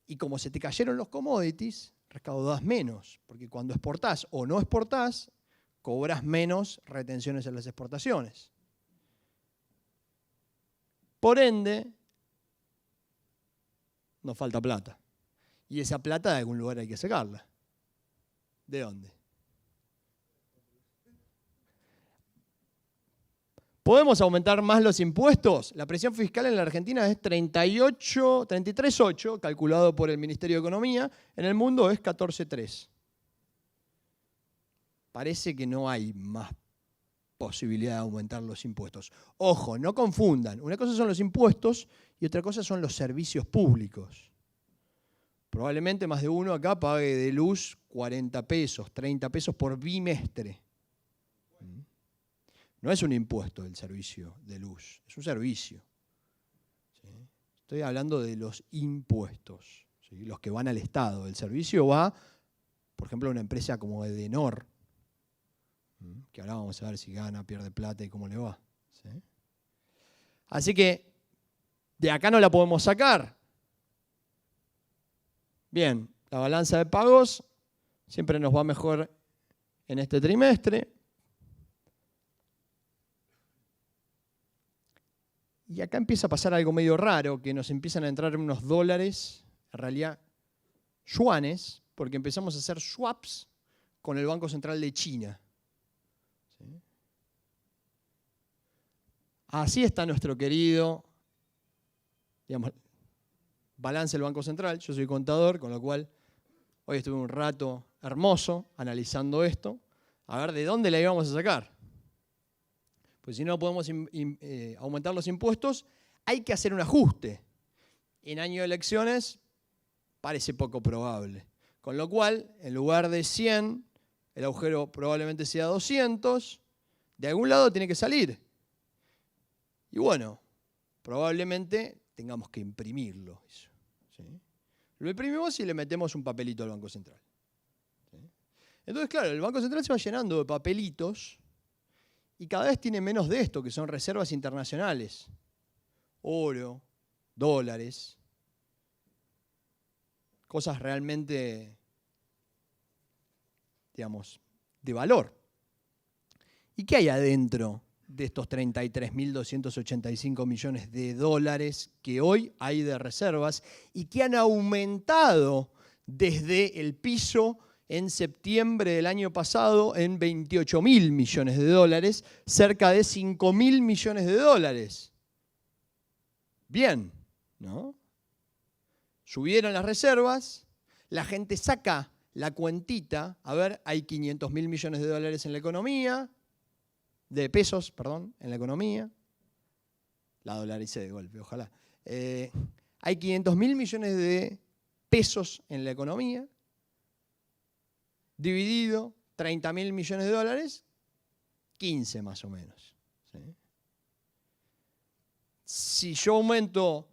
Y como se te cayeron los commodities, recaudás menos, porque cuando exportás o no exportás, cobras menos retenciones en las exportaciones. Por ende, nos falta plata. Y esa plata de algún lugar hay que sacarla. ¿De dónde? ¿Podemos aumentar más los impuestos? La presión fiscal en la Argentina es 33,8, calculado por el Ministerio de Economía. En el mundo es 14,3. Parece que no hay más posibilidad de aumentar los impuestos. Ojo, no confundan. Una cosa son los impuestos y otra cosa son los servicios públicos. Probablemente más de uno acá pague de luz 40 pesos, 30 pesos por bimestre. No es un impuesto el servicio de luz, es un servicio. ¿Sí? Estoy hablando de los impuestos, ¿sí? Los que van al Estado. El servicio va, por ejemplo, a una empresa como Edenor, que ahora vamos a ver si gana, pierde plata y cómo le va. ¿Sí? Así que de acá no la podemos sacar. Bien, la balanza de pagos siempre nos va mejor en este trimestre. Y acá empieza a pasar algo medio raro, que nos empiezan a entrar unos dólares, en realidad yuanes, porque empezamos a hacer swaps con el Banco Central de China. ¿Sí? Así está nuestro querido, digamos, balance del Banco Central. Yo soy contador, con lo cual hoy estuve un rato hermoso analizando esto, a ver de dónde la íbamos a sacar. Pues si no podemos aumentar los impuestos, hay que hacer un ajuste. En año de elecciones parece poco probable. Con lo cual, en lugar de 100, el agujero probablemente sea 200. De algún lado tiene que salir. Y bueno, probablemente tengamos que imprimirlo. ¿Sí? Lo imprimimos y le metemos un papelito al Banco Central. ¿Sí? Entonces, claro, el Banco Central se va llenando de papelitos y cada vez tiene menos de esto, que son reservas internacionales. Oro, dólares, cosas realmente, digamos, de valor. ¿Y qué hay adentro de estos 33.285 millones de dólares que hoy hay de reservas y que han aumentado desde el piso en septiembre del año pasado en 28.000 millones de dólares, cerca de 5.000 millones de dólares. Bien, ¿no? Subieron las reservas, la gente saca la cuentita, a ver, hay 500.000 millones de dólares en la economía, de pesos, perdón, en la economía. La dolaricé de golpe, ojalá. Hay 500.000 millones de pesos en la economía, dividido 30.000 millones de dólares, 15 más o menos. ¿Sí? Si yo aumento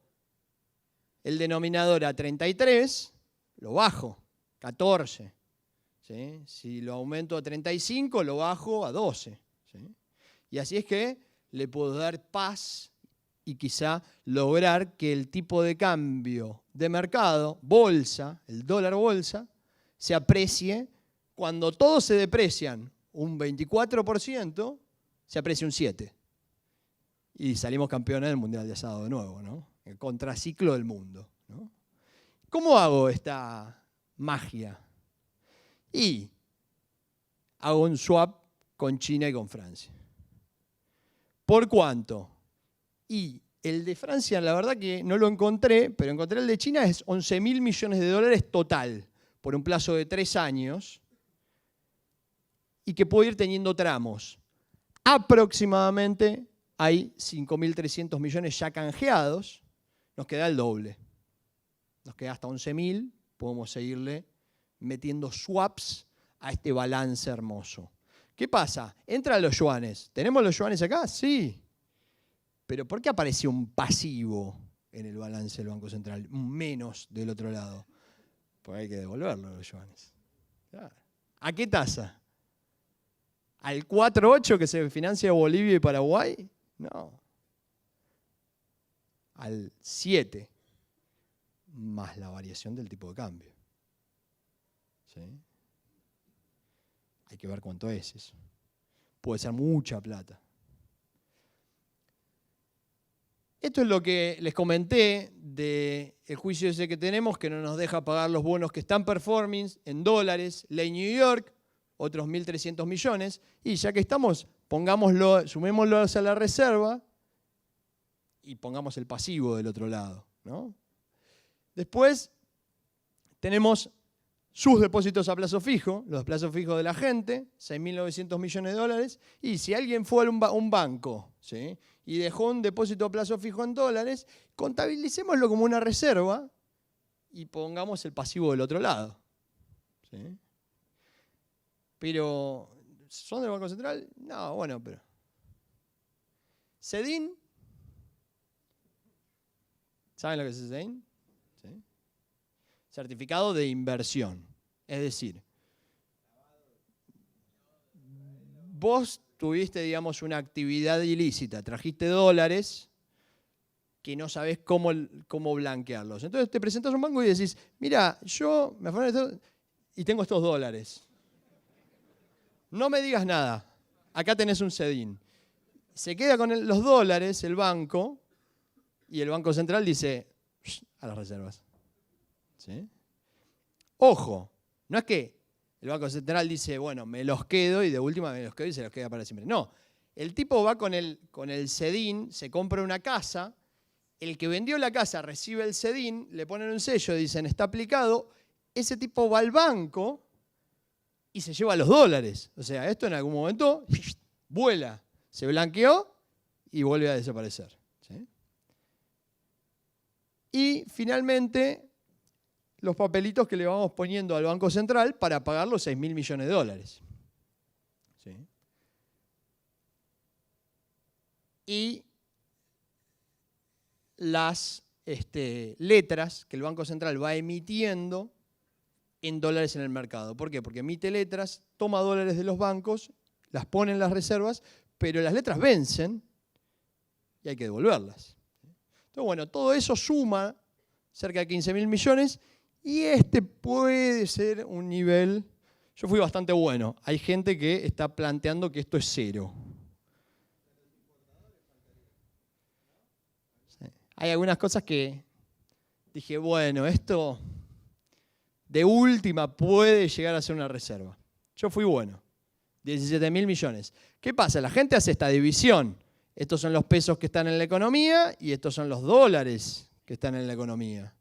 el denominador a 33, lo bajo, 14. ¿Sí? Si lo aumento a 35, lo bajo a 12. ¿Sí? Y así es que le puedo dar paz y quizá lograr que el tipo de cambio de mercado, bolsa, el dólar bolsa, se aprecie. Cuando todos se deprecian un 24%, se aprecia un 7%. Y salimos campeones del Mundial de Asado de nuevo, ¿no? El contraciclo del mundo, ¿no? ¿Cómo hago esta magia? Y hago un swap con China y con Francia. ¿Por cuánto? Y el de Francia, la verdad que no lo encontré, pero encontré el de China, es 11.000 millones de dólares total, por un plazo de 3 años, y que puedo ir teniendo tramos. Aproximadamente hay 5.300 millones ya canjeados, nos queda el doble. Nos queda hasta 11.000, podemos seguirle metiendo swaps a este balance hermoso. ¿Qué pasa? Entran los yuanes. ¿Tenemos los yuanes acá? Sí. Pero ¿por qué apareció un pasivo en el balance del Banco Central? Un menos del otro lado. Porque hay que devolverlo los yuanes. ¿A qué tasa? ¿Al 4,8 que se financia Bolivia y Paraguay? No. Al 7, más la variación del tipo de cambio. ¿Sí? Hay que ver cuánto es eso. Puede ser mucha plata. Esto es lo que les comenté del juicio ese que tenemos, que no nos deja pagar los bonos que están performing en dólares, ley New York, otros 1.300 millones, y ya que estamos, pongámoslo, sumémoslo a la reserva y pongamos el pasivo del otro lado, ¿no? Después tenemos sus depósitos a plazo fijo, los plazos fijos de la gente, 6.900 millones de dólares, y si alguien fue a un banco, ¿sí?, y dejó un depósito a plazo fijo en dólares, contabilicémoslo como una reserva y pongamos el pasivo del otro lado. ¿Sí? Pero, ¿son del Banco Central? No, bueno, pero... ¿Cedin? ¿Saben lo que es Cedin? ¿Sí? Certificado de inversión. Es decir, vos tuviste, digamos, una actividad ilícita, trajiste dólares que no sabés cómo blanquearlos. Entonces te presentás a un banco y decís, mira, yo me afané y tengo estos dólares. No me digas nada, acá tenés un Cedin. Se queda con los dólares el banco y el Banco Central dice, a las reservas. ¿Sí? Ojo, no es que el Banco Central dice, bueno, me los quedo y de última me los quedo y se los queda para siempre. No, el tipo va con el Cedin, se compra una casa, el que vendió la casa recibe el Cedin, le ponen un sello, dicen está aplicado, ese tipo va al banco y se lleva los dólares. O sea, esto en algún momento vuela, se blanqueó y vuelve a desaparecer. ¿Sí? Y finalmente, los papelitos que le vamos poniendo al Banco Central para pagar los 6.000 millones de dólares. ¿Sí? Y las letras que el Banco Central va emitiendo en dólares en el mercado. ¿Por qué? Porque emite letras, toma dólares de los bancos, las pone en las reservas, pero las letras vencen y hay que devolverlas. Entonces, bueno, todo eso suma cerca de 15.000 millones y este puede ser un nivel... Yo fui bastante bueno. Hay gente que está planteando que esto es cero. Sí. Hay algunas cosas que dije, bueno, esto De última puede llegar a ser una reserva. Yo fui bueno. 17.000 millones. ¿Qué pasa? La gente hace esta división. Estos son los pesos que están en la economía y estos son los dólares que están en la economía.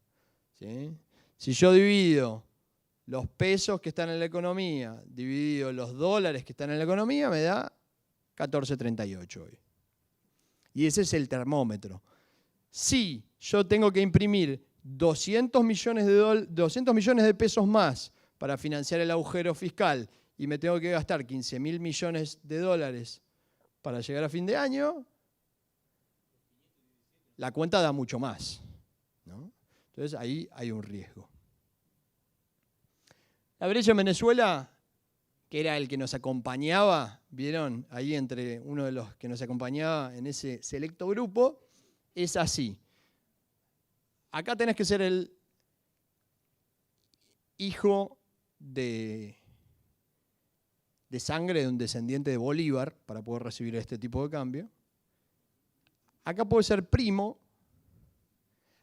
¿Sí? Si yo divido los pesos que están en la economía, dividido los dólares que están en la economía, me da 14.38 hoy. Y ese es el termómetro. Si yo tengo que imprimir 200 millones de pesos más para financiar el agujero fiscal y me tengo que gastar 15.000 millones de dólares para llegar a fin de año, la cuenta da mucho más, ¿no? Entonces ahí hay un riesgo. La brecha en Venezuela, que era el que nos acompañaba, ¿vieron? Ahí entre uno de los que nos acompañaba en ese selecto grupo, es así. Acá tenés que ser el hijo de sangre de un descendiente de Bolívar para poder recibir este tipo de cambio. Acá puede ser primo.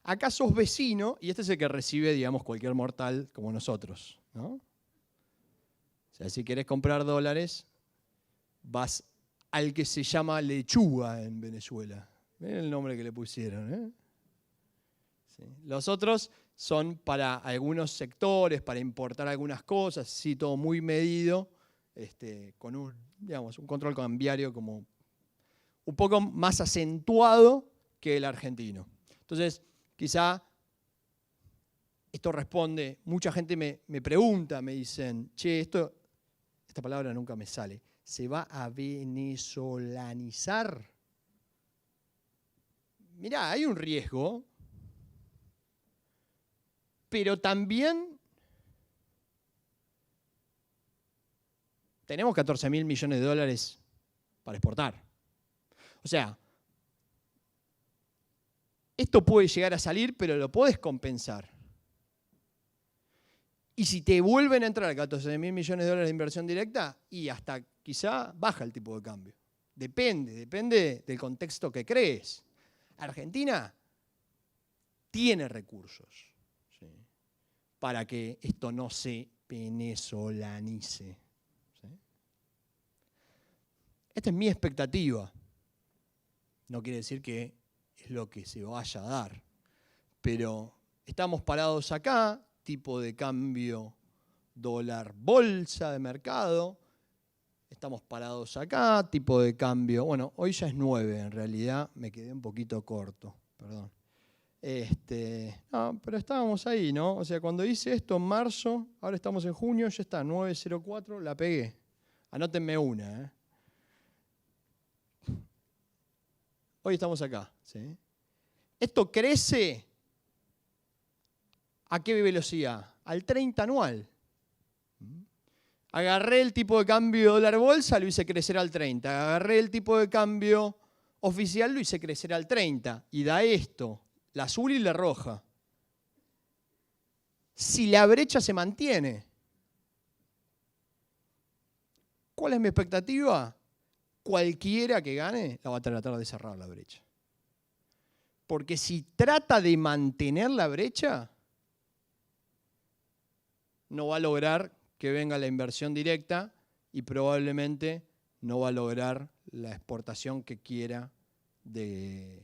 Acá sos vecino y este es el que recibe, digamos, cualquier mortal como nosotros, ¿no? O sea, si querés comprar dólares, vas al que se llama lechuga en Venezuela. Miren el nombre que le pusieron, ¿eh? Sí. Los otros son para algunos sectores, para importar algunas cosas, sí, todo muy medido, con un control cambiario como un poco más acentuado que el argentino. Entonces, quizá esto responde, mucha gente me pregunta, me dicen, che, esta palabra nunca me sale, ¿se va a venezolanizar? Mirá, hay un riesgo, pero también tenemos 14.000 millones de dólares para exportar. O sea, esto puede llegar a salir, pero lo podés compensar. Y si te vuelven a entrar 14.000 millones de dólares de inversión directa, y hasta quizá baja el tipo de cambio. Depende del contexto que crees. Argentina tiene recursos, ¿sí?, para que esto no se venezolanice, ¿sí? Esta es mi expectativa. No quiere decir que es lo que se vaya a dar, pero estamos parados acá, tipo de cambio dólar bolsa de mercado, estamos parados acá, tipo de cambio, bueno, hoy ya es 9 en realidad, me quedé un poquito corto, perdón. No, pero estábamos ahí, ¿no? O sea, cuando hice esto en marzo, ahora estamos en junio, ya está, 9.04, la pegué. Anótenme una, ¿eh? Hoy estamos acá, ¿sí? Esto crece, ¿a qué velocidad? Al 30 anual. Agarré el tipo de cambio dólar bolsa, lo hice crecer al 30. Agarré el tipo de cambio oficial, lo hice crecer al 30. Y da esto, la azul y la roja. Si la brecha se mantiene, ¿cuál es mi expectativa? Cualquiera que gane la va a tratar de cerrar la brecha. Porque si trata de mantener la brecha, no va a lograr que venga la inversión directa y probablemente no va a lograr la exportación que quiera de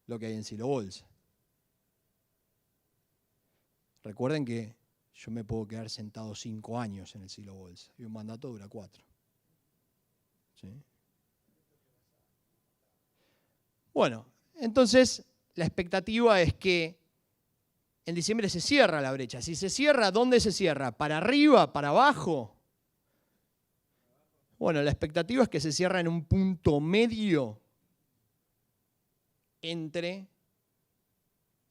lo que hay en Silo Bolsa. Recuerden que yo me puedo quedar sentado 5 años en el Silo Bolsa y un mandato dura 4. ¿Sí? Bueno, entonces la expectativa es que en diciembre se cierra la brecha. Si se cierra, ¿dónde se cierra? ¿Para arriba? ¿Para abajo? Bueno, la expectativa es que se cierra en un punto medio entre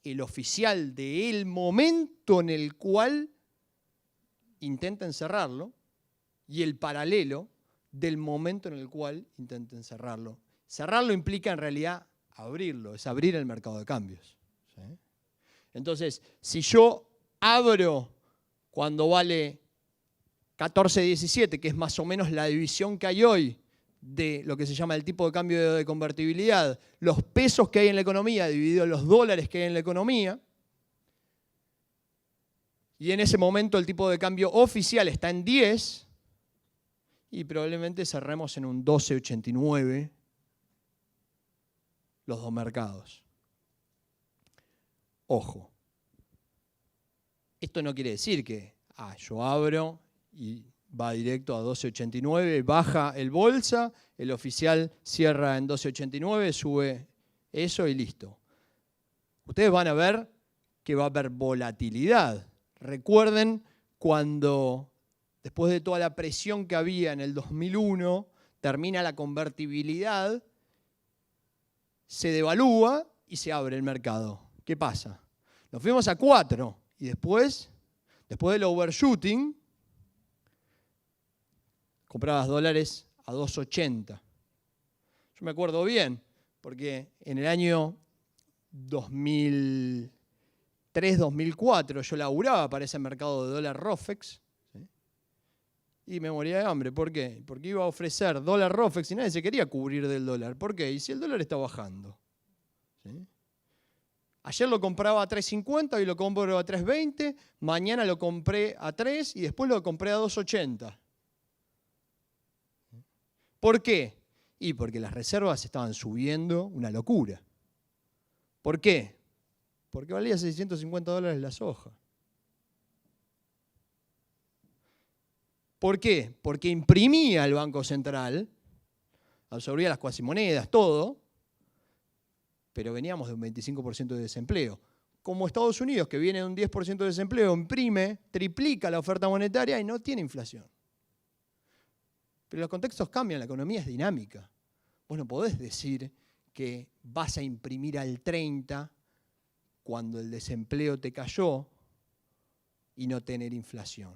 el oficial del momento en el cual intenten cerrarlo y el paralelo del momento en el cual intenten cerrarlo. Cerrarlo implica en realidad abrirlo, es abrir el mercado de cambios, ¿sí? Entonces, si yo abro cuando vale 14.17, que es más o menos la división que hay hoy de lo que se llama el tipo de cambio de convertibilidad, los pesos que hay en la economía dividido los dólares que hay en la economía, y en ese momento el tipo de cambio oficial está en 10 y probablemente cerremos en un 12,89 los dos mercados. Ojo, esto no quiere decir que yo abro y va directo a 12,89, baja el bolsa, el oficial cierra en 12,89, sube eso y listo. Ustedes van a ver que va a haber volatilidad. Recuerden cuando, después de toda la presión que había en el 2001, termina la convertibilidad, se devalúa y se abre el mercado. ¿Qué pasa? Nos fuimos a 4 y después del overshooting, comprabas dólares a 2,80. Yo me acuerdo bien, porque en el año 2003, 2004 yo laburaba para ese mercado de dólar ROFEX, ¿sí? Y me moría de hambre. ¿Por qué? Porque iba a ofrecer dólar ROFEX y nadie se quería cubrir del dólar. ¿Por qué? Y si el dólar está bajando, ¿sí? Ayer lo compraba a 3.50, hoy lo compro a 3.20, mañana lo compré a 3 y después lo compré a 2.80. ¿Por qué? Y porque las reservas estaban subiendo una locura. ¿Por qué? Porque valía $650 la soja. ¿Por qué? Porque imprimía el Banco Central, absorbía las cuasimonedas, todo, pero veníamos de un 25% de desempleo. Como Estados Unidos, que viene de un 10% de desempleo, imprime, triplica la oferta monetaria y no tiene inflación. Pero los contextos cambian, la economía es dinámica. Vos no podés decir que vas a imprimir al 30 cuando el desempleo te cayó y no tener inflación.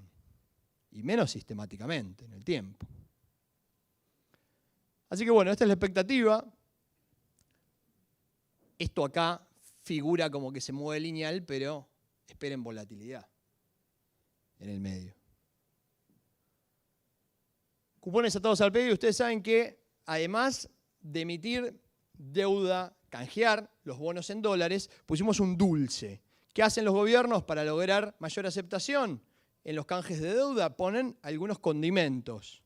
Y menos sistemáticamente en el tiempo. Así que bueno, esta es la expectativa. Esto acá figura como que se mueve lineal, pero esperen volatilidad en el medio. Cupones atados al PBI, ustedes saben que además de emitir deuda, canjear los bonos en dólares, pusimos un dulce. ¿Qué hacen los gobiernos para lograr mayor aceptación? En los canjes de deuda ponen algunos condimentos.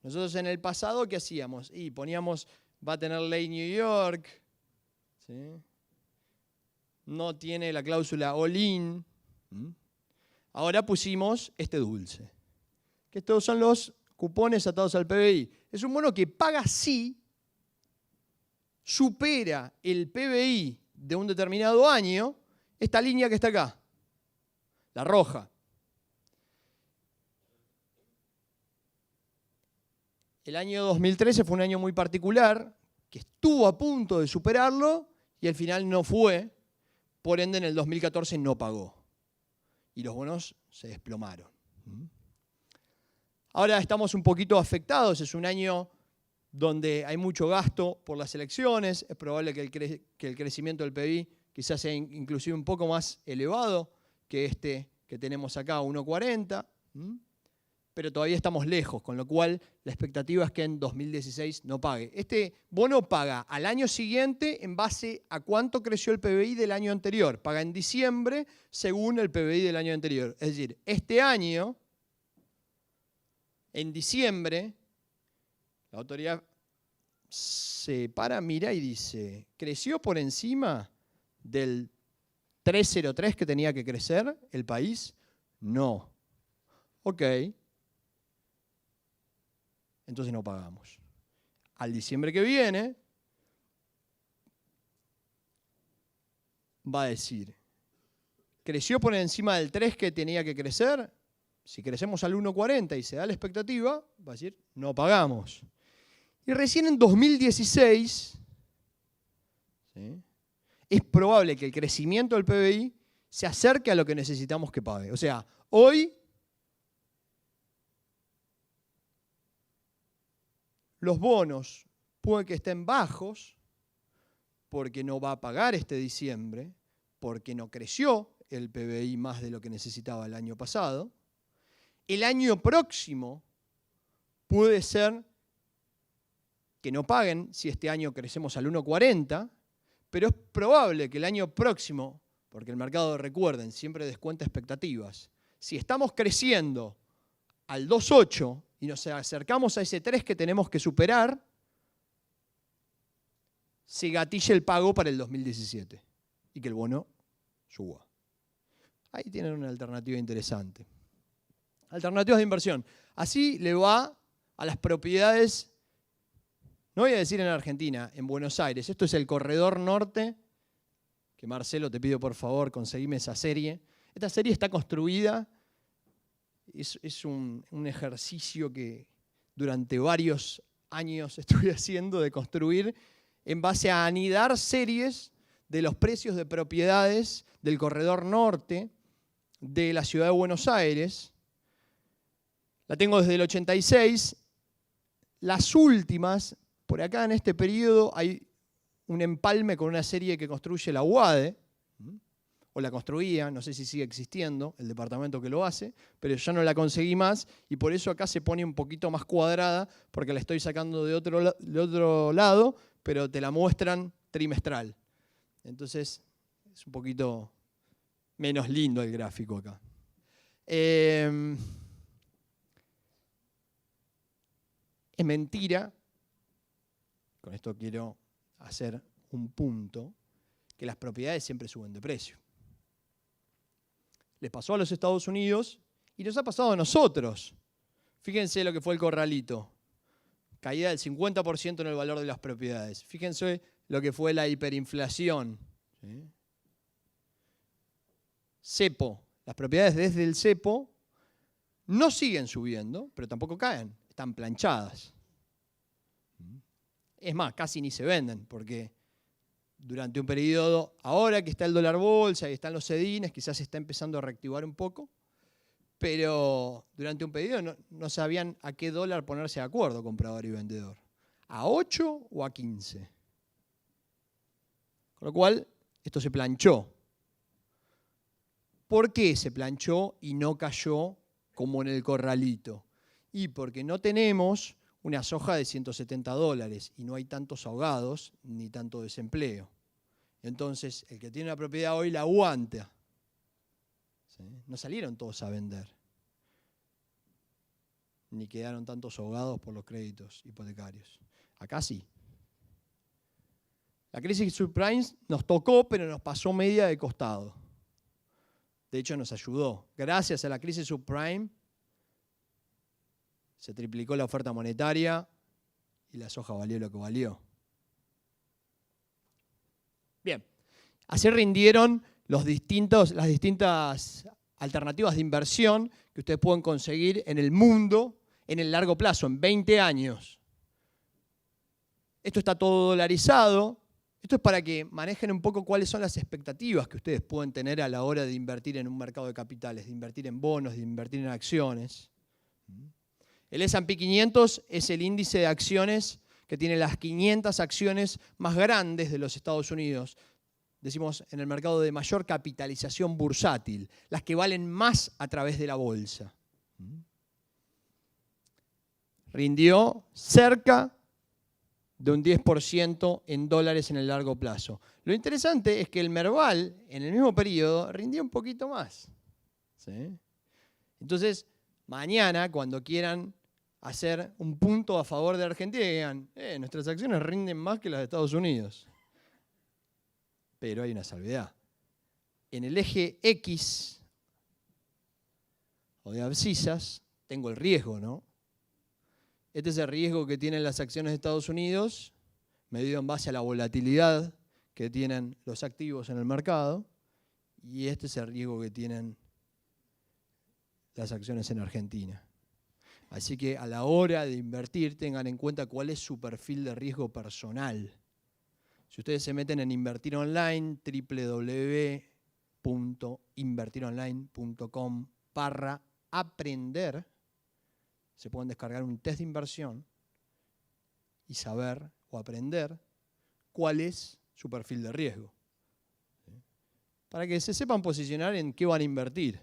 Nosotros en el pasado, ¿qué hacíamos? Y poníamos, va a tener ley New York, ¿sí? No tiene la cláusula all-in. Ahora pusimos este dulce, que estos son los cupones atados al PBI. Es un bono que paga si supera el PBI de un determinado año, esta línea que está acá, la roja. El año 2013 fue un año muy particular, que estuvo a punto de superarlo y al final no fue, por ende en el 2014 no pagó. Y los bonos se desplomaron. Ahora estamos un poquito afectados, es un año donde hay mucho gasto por las elecciones, es probable que el crecimiento del PBI quizás sea inclusive un poco más elevado que este que tenemos acá, 1,40, pero todavía estamos lejos, con lo cual la expectativa es que en 2016 no pague. Este bono paga al año siguiente en base a cuánto creció el PBI del año anterior, paga en diciembre según el PBI del año anterior. Es decir, este año, en diciembre, la autoridad se para, mira y dice, ¿creció por encima del 3,03 que tenía que crecer el país? No. Ok. Entonces no pagamos. Al diciembre que viene va a decir, ¿creció por encima del 3 que tenía que crecer? Si crecemos al 1,40 y se da la expectativa, va a decir, no pagamos. Y recién en 2016, ¿sí?, es probable que el crecimiento del PBI se acerque a lo que necesitamos que pague. O sea, hoy los bonos pueden que estén bajos porque no va a pagar este diciembre, porque no creció el PBI más de lo que necesitaba el año pasado. El año próximo puede ser que no paguen si este año crecemos al 1,40, pero es probable que el año próximo, porque el mercado, recuerden, siempre descuenta expectativas, si estamos creciendo al 2,8 y nos acercamos a ese 3 que tenemos que superar, se gatilla el pago para el 2017 y que el bono suba. Ahí tienen una alternativa interesante. Alternativas de inversión. Así le va a las propiedades, no voy a decir en Argentina, en Buenos Aires. Esto es el Corredor Norte, que Marcelo, te pido por favor, conseguime esa serie. Esta serie está construida, es un ejercicio que durante varios años estuve haciendo de construir en base a anidar series de los precios de propiedades del Corredor Norte de la ciudad de Buenos Aires. La tengo desde el 86. Las últimas, por acá en este periodo, hay un empalme con una serie que construye la UADE, o la construía, no sé si sigue existiendo, el departamento que lo hace, pero ya no la conseguí más y por eso acá se pone un poquito más cuadrada, porque la estoy sacando de otro lado, pero te la muestran trimestral. Entonces es un poquito menos lindo el gráfico acá. Es mentira, con esto quiero hacer un punto, que las propiedades siempre suben de precio. Les pasó a los Estados Unidos y nos ha pasado a nosotros. Fíjense lo que fue el corralito. Caída del 50% en el valor de las propiedades. Fíjense lo que fue la hiperinflación. ¿Sí? cepo, las propiedades desde el cepo no siguen subiendo, pero tampoco caen, están planchadas. Es más, casi ni se venden, porque durante un periodo, ahora que está el dólar bolsa y están los sedines, quizás se está empezando a reactivar un poco, pero durante un periodo no sabían a qué dólar ponerse de acuerdo comprador y vendedor. ¿A 8 o a 15? Con lo cual, esto se planchó. ¿Por qué se planchó y no cayó como en el corralito? Y porque no tenemos una soja de $170 y no hay tantos ahogados ni tanto desempleo. Entonces, el que tiene una propiedad hoy la aguanta. ¿Sí? No salieron todos a vender. Ni quedaron tantos ahogados por los créditos hipotecarios. Acá sí. La crisis subprime nos tocó, pero nos pasó media de costado. De hecho, nos ayudó. Gracias a la crisis subprime, se triplicó la oferta monetaria y la soja valió lo que valió. Bien, así rindieron las distintas alternativas de inversión que ustedes pueden conseguir en el mundo en el largo plazo, en 20 años. Esto está todo dolarizado. Esto es para que manejen un poco cuáles son las expectativas que ustedes pueden tener a la hora de invertir en un mercado de capitales, de invertir en bonos, de invertir en acciones. El S&P 500 es el índice de acciones que tiene las 500 acciones más grandes de los Estados Unidos. Decimos en el mercado de mayor capitalización bursátil, las que valen más a través de la bolsa. Rindió cerca de un 10% en dólares en el largo plazo. Lo interesante es que el Merval, en el mismo periodo, rindió un poquito más. ¿Sí? Entonces, mañana, cuando quieran hacer un punto a favor de Argentina, digan, nuestras acciones rinden más que las de Estados Unidos. Pero hay una salvedad. En el eje X, o de abscisas, tengo el riesgo, ¿no? Este es el riesgo que tienen las acciones de Estados Unidos, medido en base a la volatilidad que tienen los activos en el mercado, y este es el riesgo que tienen las acciones en Argentina. Así que a la hora de invertir, tengan en cuenta cuál es su perfil de riesgo personal. Si ustedes se meten en Invertir Online, www.invertironline.com/aprender, se pueden descargar un test de inversión y saber o aprender cuál es su perfil de riesgo. ¿Sí? Para que se sepan posicionar en qué van a invertir.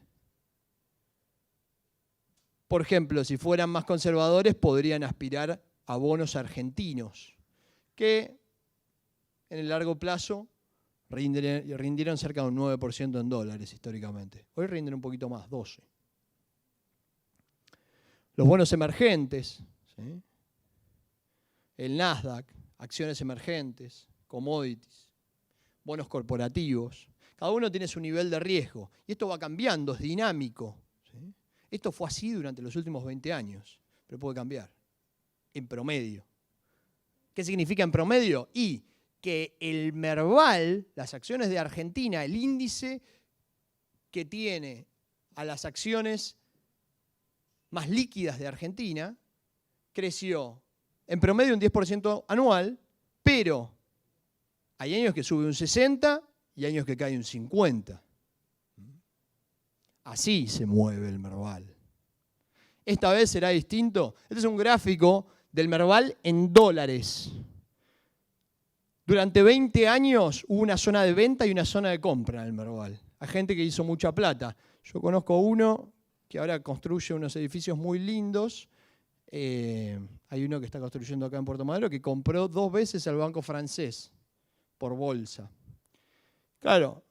Por ejemplo, si fueran más conservadores, podrían aspirar a bonos argentinos, que en el largo plazo rindieron cerca de un 9% en dólares históricamente. Hoy rinden un poquito más, 12%. los bonos emergentes, ¿sí? El Nasdaq, acciones emergentes, commodities, bonos corporativos. Cada uno tiene su nivel de riesgo y esto va cambiando, es dinámico, ¿sí? Esto fue así durante los últimos 20 años, pero puede cambiar en promedio. ¿Qué significa en promedio? Y que el Merval, las acciones de Argentina, el índice que tiene a las acciones más líquidas de Argentina, creció en promedio un 10% anual, pero hay años que sube un 60% y años que cae un 50%. Así se mueve el Merval. Esta vez será distinto. Este es un gráfico del Merval en dólares. Durante 20 años hubo una zona de venta y una zona de compra en el Merval. Hay gente que hizo mucha plata. Yo conozco uno que ahora construye unos edificios muy lindos. Hay uno que está construyendo acá en Puerto Madero que compró 2 veces al banco francés por bolsa. Claro,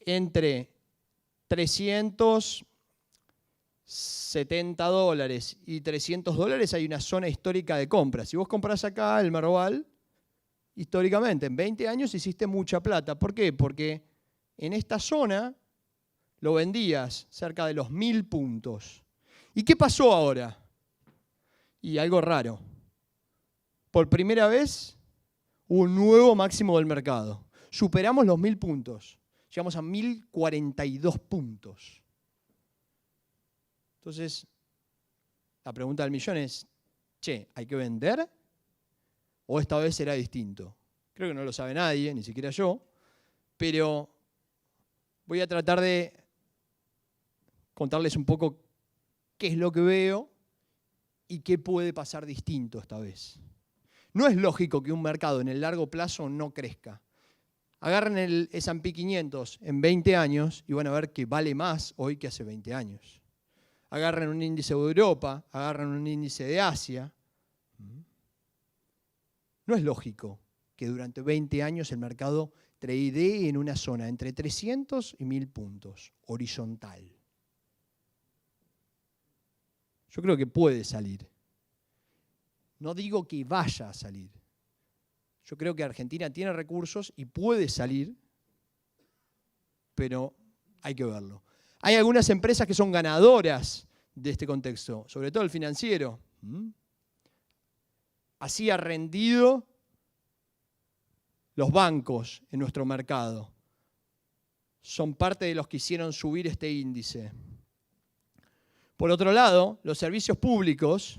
entre $370 y $300 hay una zona histórica de compra. Si vos comprás acá el Merval, históricamente, en 20 años hiciste mucha plata. ¿Por qué? Porque en esta zona lo vendías cerca de los 1000 puntos. ¿Y qué pasó ahora? Y algo raro. Por primera vez hubo un nuevo máximo del mercado. Superamos los 1000 puntos. Llegamos a 1042 puntos. Entonces, la pregunta del millón es, che, ¿hay que vender? ¿O esta vez será distinto? Creo que no lo sabe nadie, ni siquiera yo, pero voy a tratar de contarles un poco qué es lo que veo y qué puede pasar distinto esta vez. No es lógico que un mercado en el largo plazo no crezca. Agarren el S&P 500 en 20 años y van a ver que vale más hoy que hace 20 años. Agarren un índice de Europa, agarren un índice de Asia. No es lógico que durante 20 años el mercado tradee en una zona entre 300 y 1000 puntos, horizontal. Yo creo que puede salir. No digo que vaya a salir. Yo creo que Argentina tiene recursos y puede salir, pero hay que verlo. Hay algunas empresas que son ganadoras de este contexto, sobre todo el financiero. Así ha rendido los bancos en nuestro mercado. Son parte de los que hicieron subir este índice. Por otro lado, los servicios públicos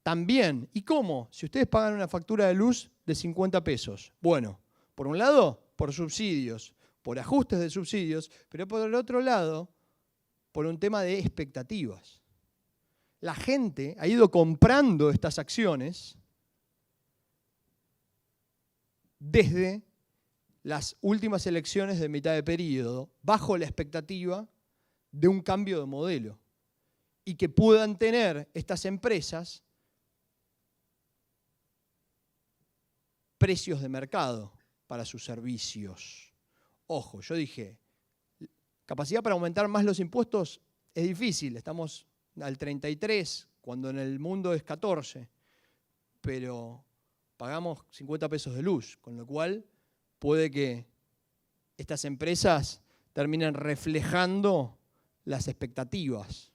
también. ¿Y cómo? Si ustedes pagan una factura de luz de 50 pesos. Bueno, por un lado, por subsidios, por ajustes de subsidios, pero por el otro lado, por un tema de expectativas. La gente ha ido comprando estas acciones desde las últimas elecciones de mitad de periodo, bajo la expectativa de un cambio de modelo y que puedan tener estas empresas precios de mercado para sus servicios. Ojo, yo dije, capacidad para aumentar más los impuestos es difícil, estamos al 33, cuando en el mundo es 14, pero pagamos 50 pesos de luz, con lo cual puede que estas empresas terminen reflejando las expectativas.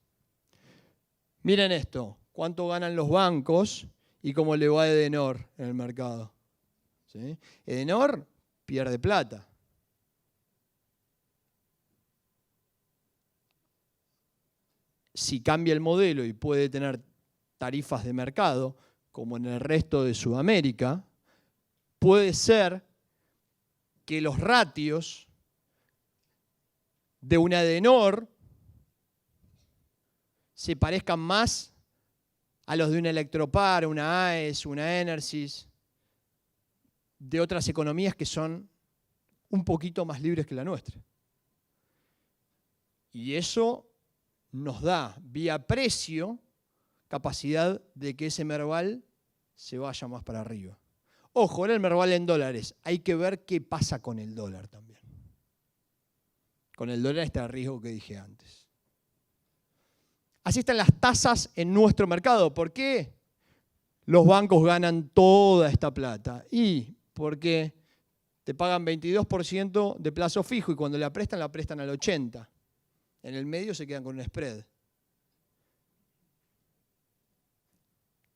Miren esto, cuánto ganan los bancos y cómo le va a Edenor en el mercado. ¿Sí? Edenor pierde plata. Si cambia el modelo y puede tener tarifas de mercado, como en el resto de Sudamérica, puede ser que los ratios de una Edenor se parezcan más a los de una Electropar, una AES, una Enersys, de otras economías que son un poquito más libres que la nuestra. Y eso nos da, vía precio, capacidad de que ese Merval se vaya más para arriba. Ojo, ahora el Merval en dólares. Hay que ver qué pasa con el dólar también. Con el dólar está el riesgo que dije antes. Así están las tasas en nuestro mercado. ¿Por qué los bancos ganan toda esta plata? Y porque te pagan 22% de plazo fijo y cuando la prestan al 80%. En el medio se quedan con un spread.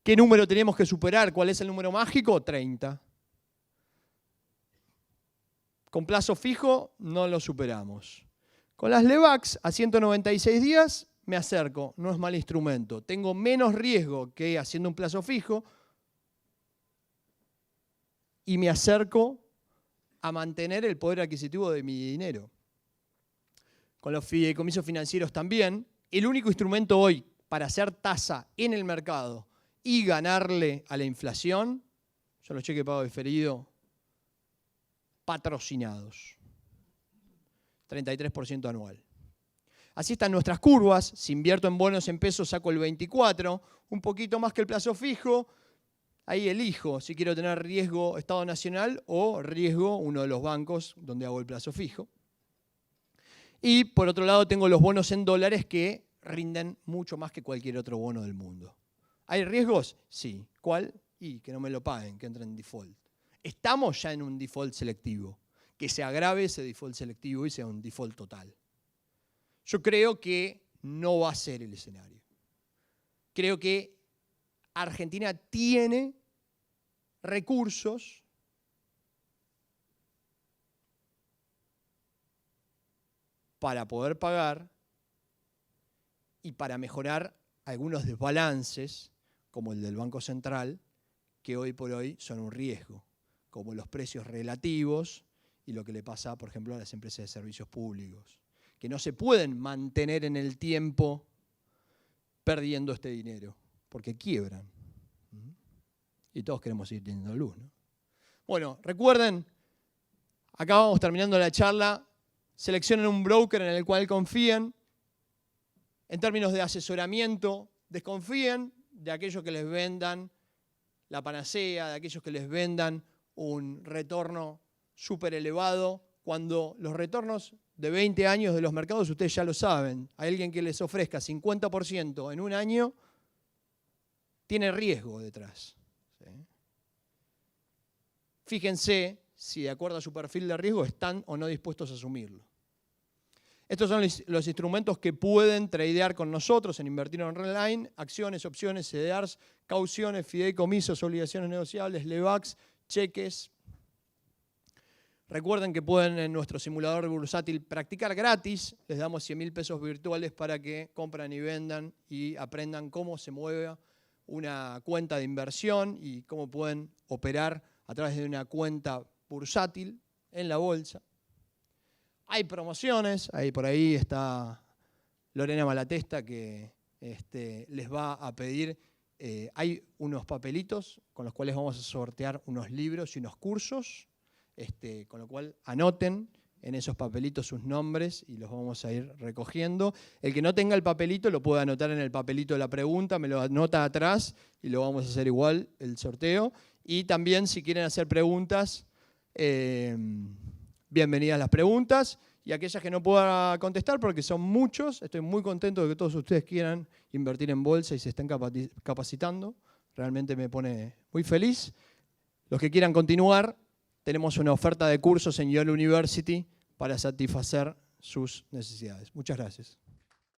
¿Qué número tenemos que superar? ¿Cuál es el número mágico? 30. Con plazo fijo no lo superamos. Con las Lebacs a 196 días me acerco, no es mal instrumento. Tengo menos riesgo que haciendo un plazo fijo y me acerco a mantener el poder adquisitivo de mi dinero. Con los fideicomisos financieros también. El único instrumento hoy para hacer tasa en el mercado y ganarle a la inflación son los cheques pago diferido patrocinados. 33% anual. Así están nuestras curvas. Si invierto en bonos en pesos saco el 24, un poquito más que el plazo fijo. Ahí elijo si quiero tener riesgo Estado Nacional o riesgo uno de los bancos donde hago el plazo fijo. Y por otro lado tengo los bonos en dólares que rinden mucho más que cualquier otro bono del mundo. ¿Hay riesgos? Sí. ¿Cuál? Y que no me lo paguen, que entren en default. Estamos ya en un default selectivo. Que se agrave ese default selectivo y sea un default total. Yo creo que no va a ser el escenario. Creo que Argentina tiene recursos para poder pagar y para mejorar algunos desbalances, como el del Banco Central, que hoy por hoy son un riesgo, como los precios relativos y lo que le pasa, por ejemplo, a las empresas de servicios públicos, que no se pueden mantener en el tiempo perdiendo este dinero, porque quiebran. Y todos queremos seguir teniendo luz, ¿no? Bueno, recuerden, acá vamos terminando la charla, seleccionen un broker en el cual confíen. En términos de asesoramiento, desconfíen de aquellos que les vendan la panacea, de aquellos que les vendan un retorno súper elevado, cuando los retornos de 20 años de los mercados, ustedes ya lo saben, hay alguien que les ofrezca 50% en un año, tiene riesgo detrás. ¿Sí? Fíjense si de acuerdo a su perfil de riesgo están o no dispuestos a asumirlo. Estos son los instrumentos que pueden tradear con nosotros en Invertir Online: acciones, opciones, CDRs, cauciones, fideicomisos, obligaciones negociables, Lebacs, cheques. Recuerden que pueden en nuestro simulador bursátil practicar gratis. Les damos 100.000 pesos virtuales para que compren y vendan y aprendan cómo se mueve una cuenta de inversión y cómo pueden operar a través de una cuenta bursátil en la bolsa. Hay promociones, ahí por ahí está Lorena Malatesta que les va a pedir, hay unos papelitos con los cuales vamos a sortear unos libros y unos cursos, con lo cual anoten en esos papelitos sus nombres y los vamos a ir recogiendo. El que no tenga el papelito lo puede anotar en el papelito de la pregunta, me lo anota atrás y lo vamos a hacer igual el sorteo. Y también si quieren hacer preguntas, bienvenidas las preguntas, y aquellas que no pueda contestar, porque son muchos, estoy muy contento de que todos ustedes quieran invertir en bolsa y se estén capacitando, realmente me pone muy feliz. Los que quieran continuar, tenemos una oferta de cursos en YOL University para satisfacer sus necesidades. Muchas gracias.